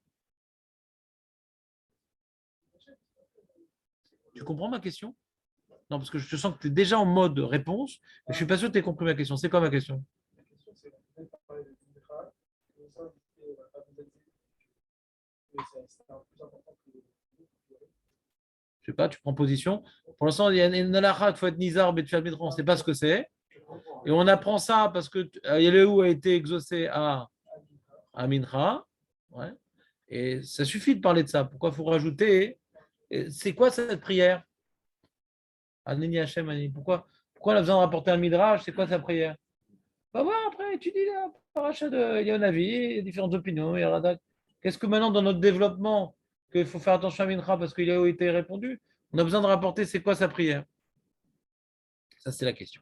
Tu comprends ma question? Non, parce que je sens que tu es déjà en mode réponse, mais je ne suis pas sûr que tu aies compris ma question. C'est quoi ma question? Je sais pas, tu prends position. Pour l'instant, il y a une halakha qu'il faut être nizar, betfiat mitran, on ne sait pas ce que c'est. Et on apprend ça parce que Yelehu a été exaucé à Mincha. Ouais. Et ça suffit de parler de ça. Pourquoi il faut rajouter? C'est quoi cette prière? Aneni Hashem, Aneni. Pourquoi on a besoin de rapporter un midrash? C'est quoi sa prière? Va voir après, étudie la paracha de Yonavi, il y a différentes opinions. Qu'est-ce que maintenant, dans notre développement, qu'il faut faire attention à Mincha parce qu'il a été répondu, on a besoin de rapporter c'est quoi sa prière? Ça, c'est la question.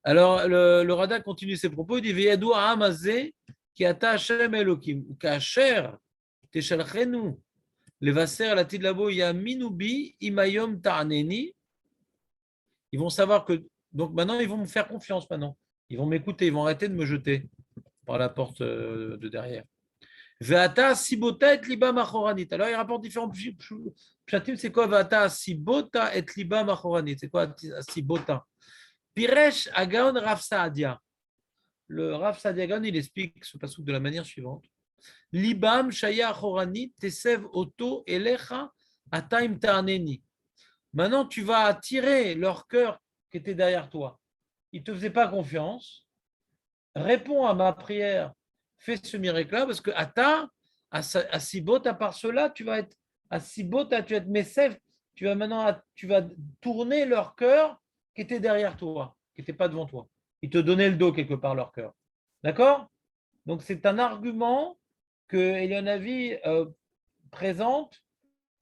Alors, le Radak continue ses propos. Il dit Veyadou Amazé, כי אתה השם האלוקים, וכאשר תשלחנו לבשר על העתיד לבוא, יאמינו בי, אם היום תענני. Ils vont savoir que, donc maintenant, ils vont me faire confiance maintenant. Ils vont m'écouter, ils vont arrêter de me jeter par la porte de derrière. Ve'ata sibota et liba machoranit. Alors, il rapporte différents pshatim. C'est quoi Ve'ata sibota et liba machoranit? C'est quoi sibota? Piresh Agaon Rav Saadia. Le Rav Saadia Gaon, il explique ce passage de la manière suivante. Libam shaya choranit tesev oto elecha ataim ta'aneni. Maintenant, tu vas attirer leur cœur qui était derrière toi. Ils ne te faisaient pas confiance. Réponds à ma prière. Fais ce miracle-là parce que à Sibota, par cela, tu vas être à Sibota, tu vas être Mesef. Tu vas maintenant tu vas tourner leur cœur qui était derrière toi, qui n'était pas devant toi. Ils te donnaient le dos quelque part, leur cœur. D'accord? Donc, c'est un argument que Elionavi présente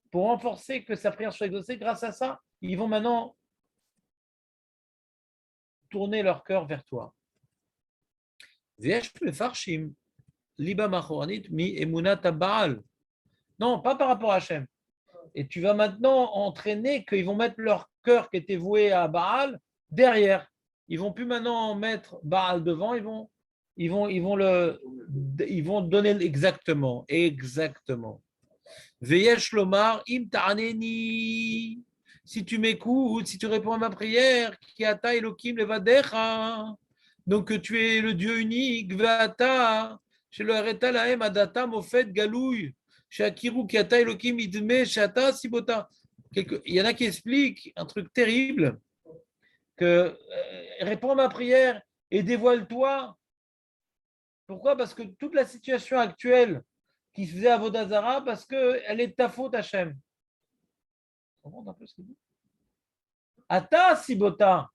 pour renforcer que sa prière soit exaucée. Grâce à ça, ils vont maintenant tourner leur cœur vers toi. Non, pas par rapport à Hachem. Et tu vas maintenant entraîner qu'ils vont mettre leur cœur qui était voué à Baal derrière. Ils vont plus maintenant mettre Baal devant, ils vont donner exactement. Veyesh lomar im ta'aneni. Si tu m'écoutes, si tu réponds à ma prière, ki ata Elokim levadecha. Donc que tu es le Dieu unique, ve'ata, chez le areta lahem adata mofet galouy, chez akiru ki ata Elokim idme, chez ata sibota. Il y en a qui expliquent un truc terrible, que réponds à ma prière et dévoile-toi. Pourquoi? Parce que toute la situation actuelle qui se faisait à Vodazara, parce qu'elle est de ta faute, Hachem. On comprend un peu ce qu'il dit. Ata Sibota,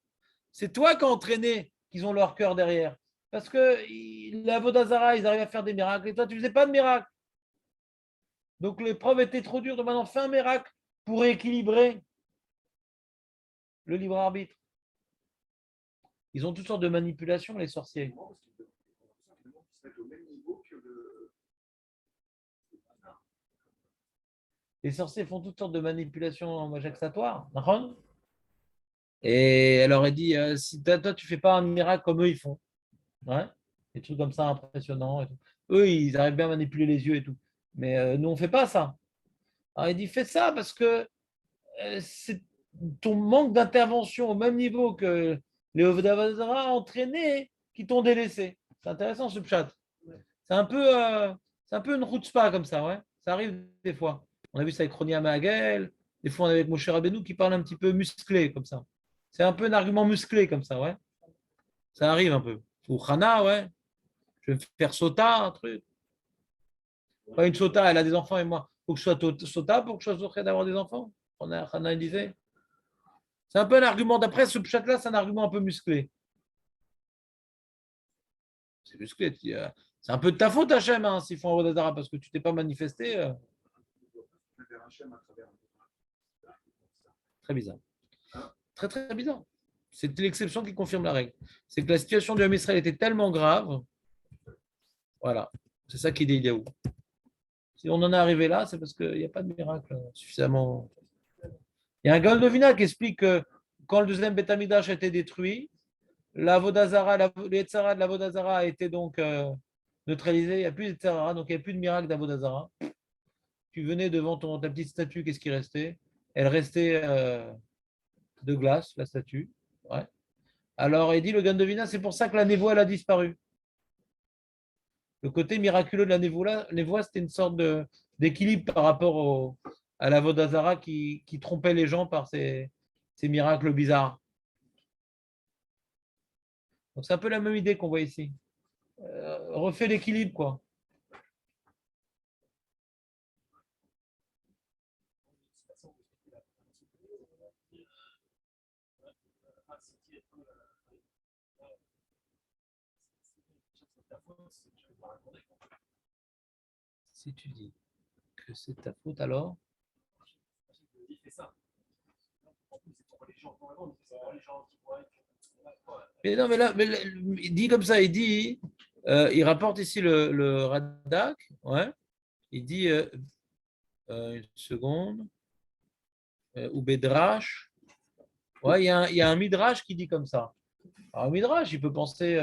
c'est toi qui as entraîné qu'ils ont leur cœur derrière. Parce que la Vodazara, ils arrivent à faire des miracles, et toi, tu ne faisais pas de miracle. Donc l'épreuve était trop dure, de maintenant fais un miracle pour équilibrer le libre arbitre. Ils ont toutes sortes de manipulations, les sorciers. Les sorciers font toutes sortes de manipulations jaxatoires. Et elle aurait dit, si toi, tu ne fais pas un miracle comme eux, ils font. Ouais. Des trucs comme ça impressionnants. Et tout. Eux, ils arrivent bien à manipuler les yeux et tout. Mais nous, on ne fait pas ça. Alors, il dit, fais ça parce que c'est ton manque d'intervention au même niveau que les Ovdavazara a entraîné qui t'ont délaissé. C'est intéressant ce chat. C'est un peu une route spa comme ça, ouais. Ça arrive des fois. On a vu ça avec Roni Amagel, des fois on est avec Moshe Rabbeinu qui parle un petit peu musclé comme ça. C'est un peu un argument musclé comme ça, ouais. Ça arrive un peu. Ou Hana, ouais. Je vais me faire sota, un truc. Pas une sota, elle a des enfants et moi. Il faut que je sois sota pour que je sois d'avoir des enfants. Hana, il disait. C'est un peu un argument. D'après ce chat-là, c'est un argument un peu musclé. C'est musclé. C'est un peu de ta faute, Hachem, hein, s'ils font un Vodazara, parce que tu t'es pas manifesté. Très bizarre. Très, très bizarre. C'est l'exception qui confirme la règle. C'est que la situation du Ham Israël était tellement grave. Voilà. C'est ça qui dit Eliaou. Si on en est arrivé là, c'est parce qu'il n'y a pas de miracle suffisamment. Il y a un Gaon de Vina qui explique que quand le deuxième Beth Amikdash a été détruit, la Vodazara, les Tzara de la Vodazara a été donc neutralisé. Il n'y a plus de Tzara, donc il n'y a plus de miracle d'Avodazara. Tu venais devant ta petite statue, qu'est-ce qui restait? Elle restait de glace, la statue. Ouais. Alors, il dit le Gaon de Vina, c'est pour ça que la névoie elle a disparu. Le côté miraculeux de la névoie, c'était une sorte d'équilibre par rapport à la Vodazara qui trompait les gens par ces miracles bizarres. Donc, c'est un peu la même idée qu'on voit ici. Refait l'équilibre, quoi. Si tu dis que c'est ta faute, alors. Mais non, mais là, il dit comme ça, il dit Il rapporte ici le Radak. Ouais. Il dit, une seconde, ou Bedrash. Ouais, il y a un Midrash qui dit comme ça. Alors, un Midrash, il peut penser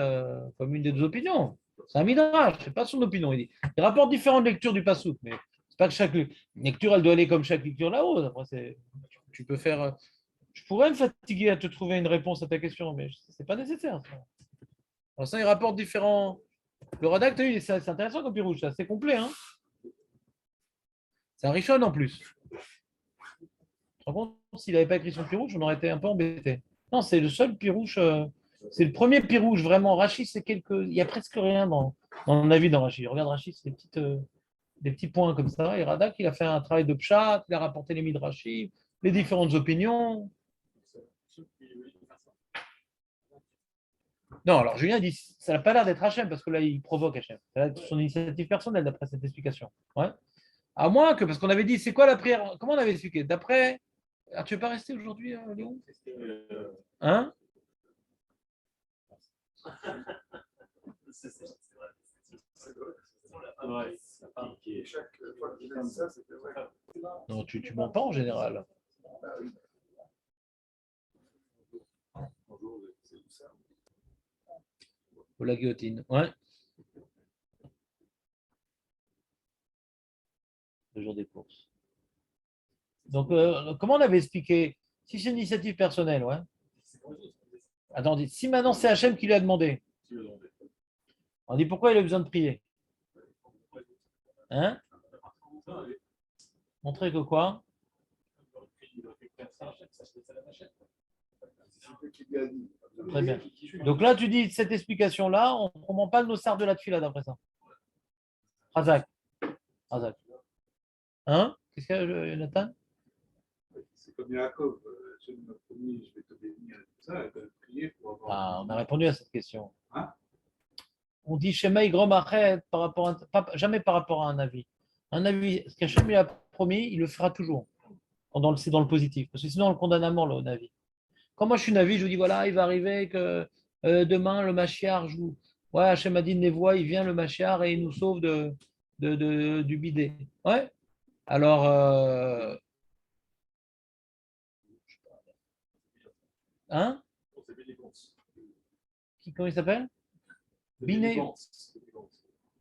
comme une des deux opinions. C'est un Midrash, c'est pas son opinion. Il rapporte différentes lectures du Passouk, mais c'est pas que chaque lecture, elle doit aller comme chaque lecture là-haut. Après, tu peux faire. Je pourrais me fatiguer à te trouver une réponse à ta question, mais c'est pas nécessaire. Ça. Alors, ça, il rapporte différents. Le Radak, c'est intéressant comme Pirouche, c'est assez complet. Hein, c'est un Rishon en plus. Par contre, s'il n'avait pas écrit son Pirouche, on aurait été un peu embêté. Non, c'est le seul Pirouche. C'est le premier Pirouche, vraiment. Rachid, c'est quelques. Il n'y a presque rien dans mon avis dans Rachid. Regarde Rachid, c'est des petits points comme ça. Et Radak, il a fait un travail de pshat, il a rapporté les midrashim, les différentes opinions. Non, alors Julien dit, ça n'a pas l'air d'être Hachem, parce que là, il provoque Hachem. C'est son initiative personnelle, d'après cette explication. Ouais. À moins que, parce qu'on avait dit, c'est quoi la prière? Comment on avait expliqué? D'après. Ah, tu ne veux pas rester aujourd'hui, Léon? Hein? Non, tu mens pas en général. Ou la guillotine. Ouais. Le jour des courses. Donc, comment on avait expliqué? Si c'est une initiative personnelle, ouais. Attends, si maintenant c'est Hachem qui lui a demandé, on dit pourquoi il a besoin de prier? Hein? Montrer que quoi? Très bien. Donc là, tu dis cette explication-là, on ne comprend pas le nossard de la tefila d'après ça. Razak. Razak. Hein? Qu'est-ce qu'il y a, Jonathan? C'est comme Yaakov, je m'a promis, je vais te bénir et tout ça, elle doit prier pour avoir. Ah, on a répondu à cette question. Hein? On dit Shema Grom Achet par rapport jamais par rapport à un avis. Un avis, ce qu'Hachem lui a promis, il le fera toujours. C'est dans le positif. Parce que sinon, on le condamne à mort, le Navi. Quand moi je suis Navi, je vous dis voilà, il va arriver que demain le Machiar joue. Ouais, Hachem a dit Nevoa, il vient le Machiar et il nous sauve du bidet. Ouais. Alors, hein? Comment il s'appelle? Binet.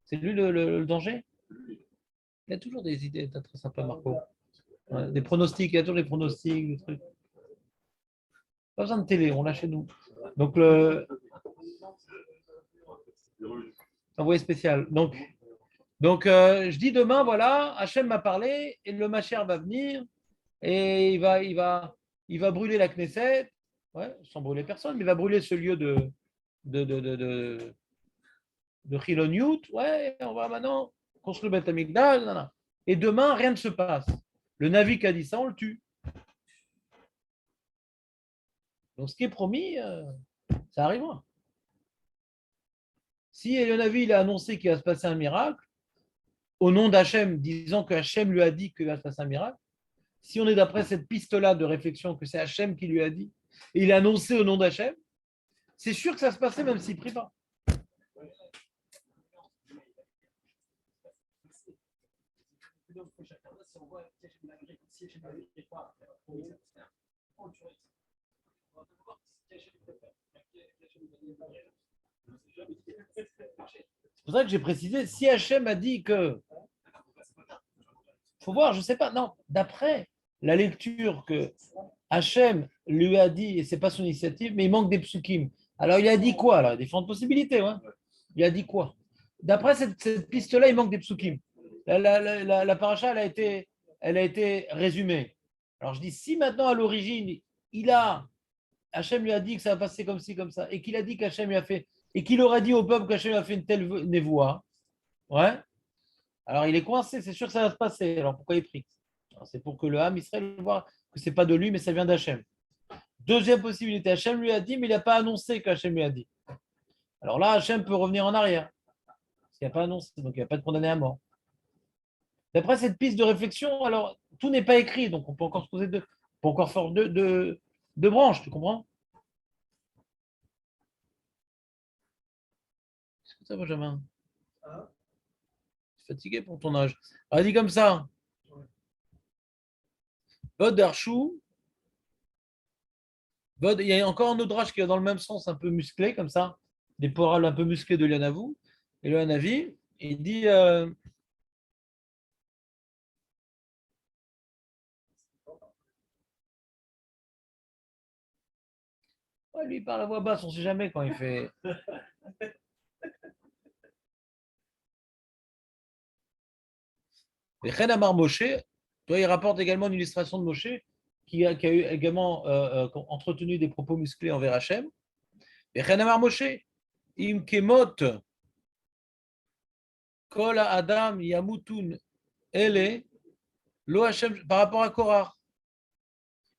C'est lui le danger? Il y a toujours des idées très sympas, Marco. Ouais, des pronostics, il y a toujours des pronostics, des trucs. Pas besoin de télé, on l'a chez nous. Donc, envoyé spécial. Donc je dis demain, voilà, Hachem m'a parlé et le Macher va venir et il va brûler la Knesset, ouais, sans brûler personne, mais il va brûler ce lieu de Chiloniout, ouais, on va maintenant construire le Beth Amikdash, et demain, rien ne se passe. Le Navi qui a dit ça, on le tue. Donc ce qui est promis, ça arrivera. Si le Navi il a annoncé qu'il va se passer un miracle, au nom d'Hachem, disant que Hachem lui a dit qu'il va se passer un miracle, si on est d'après cette piste-là de réflexion que c'est Hachem qui lui a dit, et il a annoncé au nom d'Hachem, c'est sûr que ça se passait même s'il ne prie pas. C'est pour ça que j'ai précisé, si Hachem a dit que... Il faut voir, je ne sais pas, non, d'après la lecture que Hachem lui a dit, et ce n'est pas son initiative, mais il manque des psukim. Alors il a dit quoi? Alors il y a différentes possibilités. Ouais. Il a dit quoi? D'après cette piste-là, il manque des psukim. La paracha, elle a été résumée. Alors je dis, si maintenant à l'origine, Hachem lui a dit que ça va passer comme ci, comme ça, et qu'il a dit qu'Hachem lui a fait, et qu'il aurait dit au peuple qu'Hachem a fait une telle névoie, ouais, alors il est coincé, c'est sûr que ça va se passer. Alors pourquoi il prie? C'est pour que le Ham Israël voit que ce n'est pas de lui, mais ça vient d'Hachem. Deuxième possibilité, Hachem lui a dit, mais il n'a pas annoncé qu'Hachem lui a dit. Alors là, Hachem peut revenir en arrière, parce qu'il n'a pas annoncé, donc il n'y a pas de condamné à mort. D'après cette piste de réflexion, alors tout n'est pas écrit, donc on peut encore se poser on peut encore faire deux branches, tu comprends? Qu'est-ce que ça, Benjamin? Hein? Tu es fatigué pour ton âge. Alors, il dit comme ça. Vod Darchou. Il y a encore un autre drach qui est dans le même sens, un peu musclé, comme ça. Des porales un peu musclés de Lianavu. Et le Hanavi, il dit. Ouais, lui, il parle à voix basse, on ne sait jamais quand il fait. Et Chen Amar Moshe, toi, il rapporte également une illustration de Moshe qui a eu également entretenu des propos musclés envers Hachem. Et Chen Amar Moshe, Im Kemot, Kol Adam Yamutun Ele, Lo Hachem, par rapport à Korah.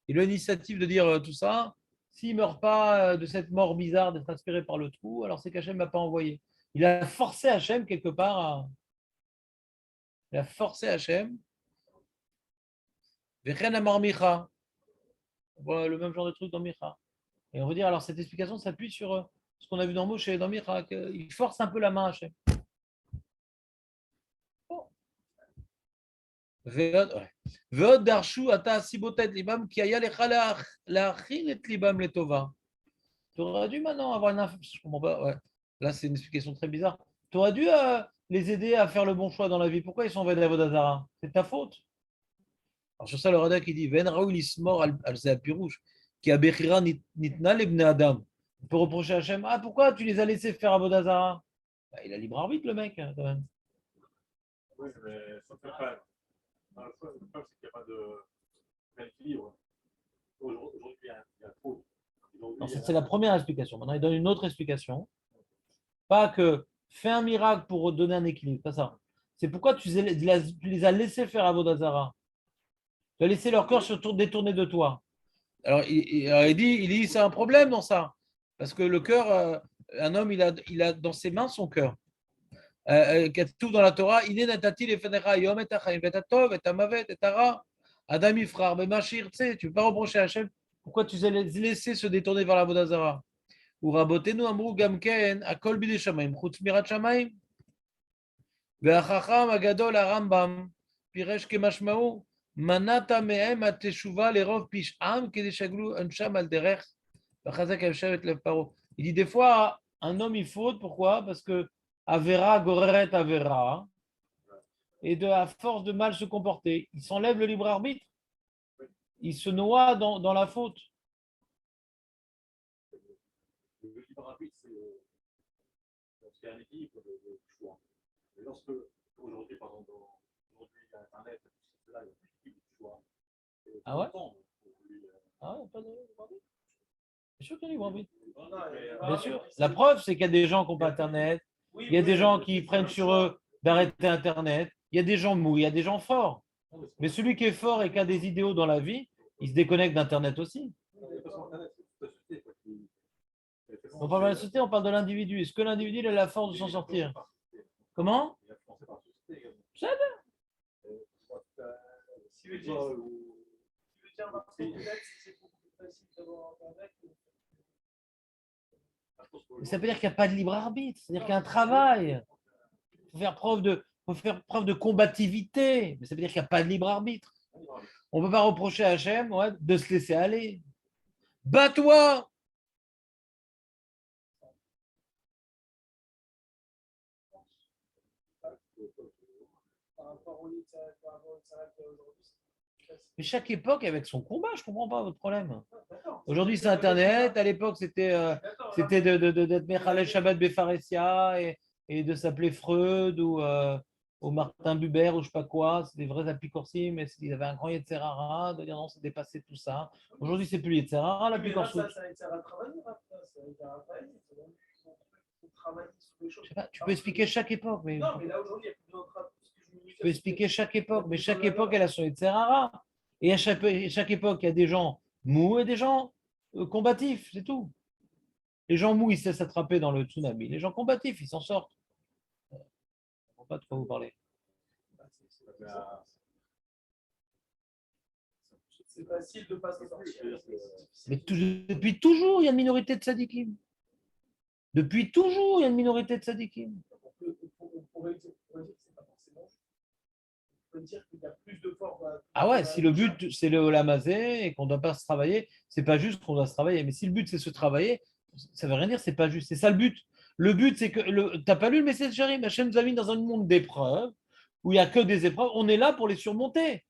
Il a l'initiative de dire tout ça. S'il ne meurt pas de cette mort bizarre d'être aspiré par le trou, alors c'est qu'Hachem ne m'a pas envoyé. Il a forcé Hachem quelque part à. Il a forcé Hachem. Vechen Amar Micha. Voilà le même genre de truc dans Micha. Et on veut dire, alors cette explication s'appuie sur ce qu'on a vu dans Moshe et dans Micha, qu'il force un peu la main à Hachem. Veod darshu ata sibotet libam ki aya lecha leachin et libam letova. Tu aurais dû maintenant avoir une info. Je comprends pas. Ouais. Là, c'est une explication très bizarre. Tu aurais dû les aider à faire le bon choix dans la vie. Pourquoi ils sont venus à Vodazara? C'est ta faute. Alors sur ça, le Radak, il dit Ven raoul ismor al zeapirouche qui a bechira nitna lebne adam. On peut reprocher à Hachem pourquoi tu les as laissés faire à Vodazara? Il a libre arbitre, le mec, quand même. Oui, mais ça fait pas. Le problème, c'est qu'il n'y a pas d'équilibre. Aujourd'hui, il y a trop. C'est la première explication. Maintenant, il donne une autre explication. Pas que fais un miracle pour donner un équilibre, pas ça. C'est pourquoi tu les as laissés faire à Vodazara. Tu as laissé leur cœur se détourner de toi. Alors, il dit c'est un problème dans ça. Parce que le cœur, un homme, il a dans ses mains son cœur. Tout dans la Torah, Adam Ifrar, Machir, tu ne peux pas reprocher à Hachem pourquoi tu les as laissés se détourner vers la Vodazara. Ou Rabotenu Amrou Gamken, Akol Bide Shamaim, Chutz Mirat Shamaim, Ve'achacham Agadol Arambam, Piresh Kemashmaou, Manata Mehem Ateshuva Lerov Pisham, Kedeshaglu Ansham Alderech, Vachazak Avshavet Lev Paro. Il dit des fois, un homme il faute, pourquoi? Parce que Avera Goreret Avera, et à force de mal se comporter, il s'enlève le libre arbitre, il se noie dans la faute. Le libre arbitre, c'est un équilibre de choix. Mais lorsque, aujourd'hui, par exemple, aujourd'hui, il y a Internet, là, il y a plus d'équilibre de choix. Ah ouais? Ah ouais, pas de libre arbitre? Bien sûr qu'il y a libre arbitre. Bien sûr. La preuve, c'est qu'il y a des gens qui n'ont pas Internet, il y a des gens qui prennent sur eux d'arrêter Internet, il y a des gens mous, il y a des gens forts. Mais celui qui est fort et qui a des idéaux dans la vie, il se déconnecte d'Internet aussi. On parle de la société, on parle de l'individu. Est-ce que l'individu il a la force de s'en sortir? Comment? C'est Si le dire Martin peut-être, c'est beaucoup plus facile d'avoir Internet. ça veut dire qu'il n'y a pas de libre arbitre, c'est-à-dire qu'il y a un travail. Il faut faire preuve de combativité, mais ça veut dire qu'il n'y a pas de libre arbitre. On ne peut pas reprocher à Hachem de se laisser aller. Bats-toi! Mais chaque époque avec son combat, je ne comprends pas votre problème. Aujourd'hui, c'est Internet. À l'époque, c'était d'être Mechalel Shabbat Befaresia et de s'appeler Freud ou Martin Buber ou je ne sais pas quoi. C'est des vrais apicorsi, mais ils avaient un grand Yetzerara, de dire non, c'est dépassé tout ça. Aujourd'hui, c'est plus Yetzerara, l'apicorsi. Je sais pas, tu peux expliquer chaque époque. Mais... Non, mais là, aujourd'hui, il y a plus besoin de travail. Tu peux expliquer chaque époque, mais chaque époque, elle a son Yetzerara. Et à chaque époque, il y a des gens mous et des gens combatifs, c'est tout. Les gens mous, ils se laissent attraper dans le tsunami. Les gens combatifs, ils s'en sortent. Je ne comprends pas de quoi vous parlez. C'est facile de ne pas s'en sortir. Mais depuis toujours, il y a une minorité de tzadikim. Depuis toujours, il y a une minorité de tzadikim. On pourrait dire que c'est pas forcément. On peut dire qu'il y a plus de formes. Ah ouais, si le but c'est le olamazé et qu'on ne doit pas se travailler, c'est pas juste qu'on doit se travailler. Mais si le but c'est se travailler, ça veut rien dire, c'est pas juste. C'est ça le but. Le but c'est que t'as pas lu le message Sharim, Hachem nous a mis dans un monde d'épreuves où il n'y a que des épreuves. On est là pour les surmonter.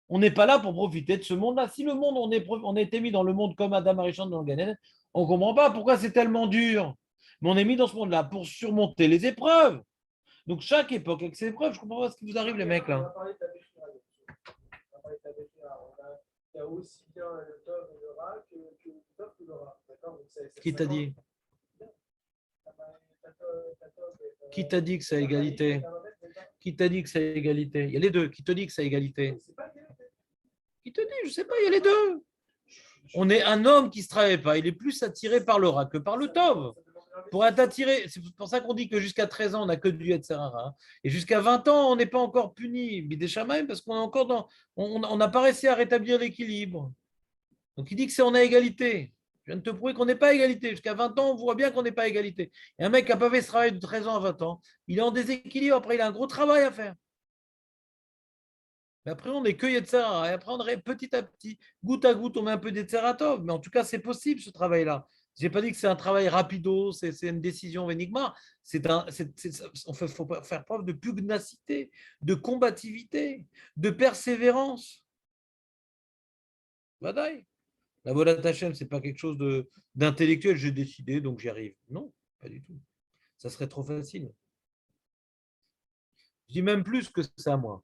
On n'est pas là pour profiter de ce monde-là. Si le monde, on a été mis dans le monde comme Adam Arishon dans le Gan Eden, on ne comprend pas pourquoi c'est tellement dur. Mais on est mis dans ce monde-là pour surmonter les épreuves. Donc chaque époque avec ses épreuves, je ne comprends pas ce qui vous arrive les mecs On a là. parlé de la Bechira. On a parlé de la Bechira. Il y a aussi bien le Tov et le Ra que le Tov et le Ra. D'accord. Donc, Qui t'a dit? Qui t'a dit que c'est égalité? Qui t'a dit que c'est égalité? Il y a les deux. Qui te dit que c'est égalité? Qui te dit? Je ne sais pas, il y a les deux. On est un homme qui ne se travaille pas. Il est plus attiré par le Ra que par le Tov. Pour être attiré, c'est pour ça qu'on dit que jusqu'à 13 ans, on n'a que du Yetzirara. Et jusqu'à 20 ans, on n'est pas encore puni, Bideshamayim, parce qu'on est encore dans. On n'a pas réussi à rétablir l'équilibre. Donc il dit que c'est on a égalité. Je viens de te prouver qu'on n'est pas à égalité. Jusqu'à 20 ans, on voit bien qu'on n'est pas à égalité. Et un mec qui n'a pas fait ce travail de 13 ans à 20 ans, il est en déséquilibre. Après, il a un gros travail à faire. Mais après, on n'est que Yetzirara. Et après, on petit à petit, goutte à goutte, on met un peu d'Yetzeratov. Mais en tout cas, c'est possible ce travail-là. Je n'ai pas dit que c'est un travail rapido, c'est une décision énigma. Il faut faire preuve de pugnacité, de combativité, de persévérance. Badaï. La Volat Hashem, ce n'est pas quelque chose d'intellectuel, j'ai décidé, donc j'y arrive. Non, pas du tout. Ça serait trop facile. Je dis même plus que ça, moi.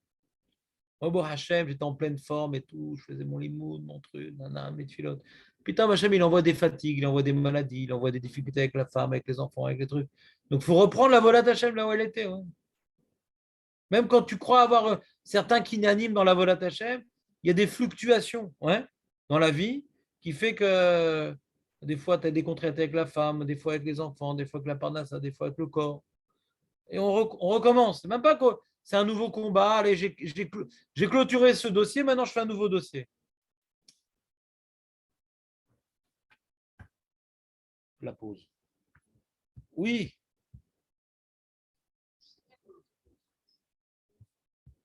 Oh, bon, Hachem, j'étais en pleine forme et tout, je faisais mon limoud, mon truc, mes filotes. Putain, Hachem, il envoie des fatigues, il envoie des maladies, il envoie des difficultés avec la femme, avec les enfants, avec les trucs. Donc, il faut reprendre la Volat Hachem là où elle était. Ouais. Même quand tu crois avoir certains qui n'animent dans la Volat Hachem, il y a des fluctuations ouais, dans la vie qui fait que des fois, tu as des contraintes avec la femme, des fois avec les enfants, des fois avec la parnassa, des fois avec le corps. Et on recommence. C'est même pas que c'est un nouveau combat. Allez, j'ai clôturé ce dossier, maintenant je fais un nouveau dossier. La pause. Oui.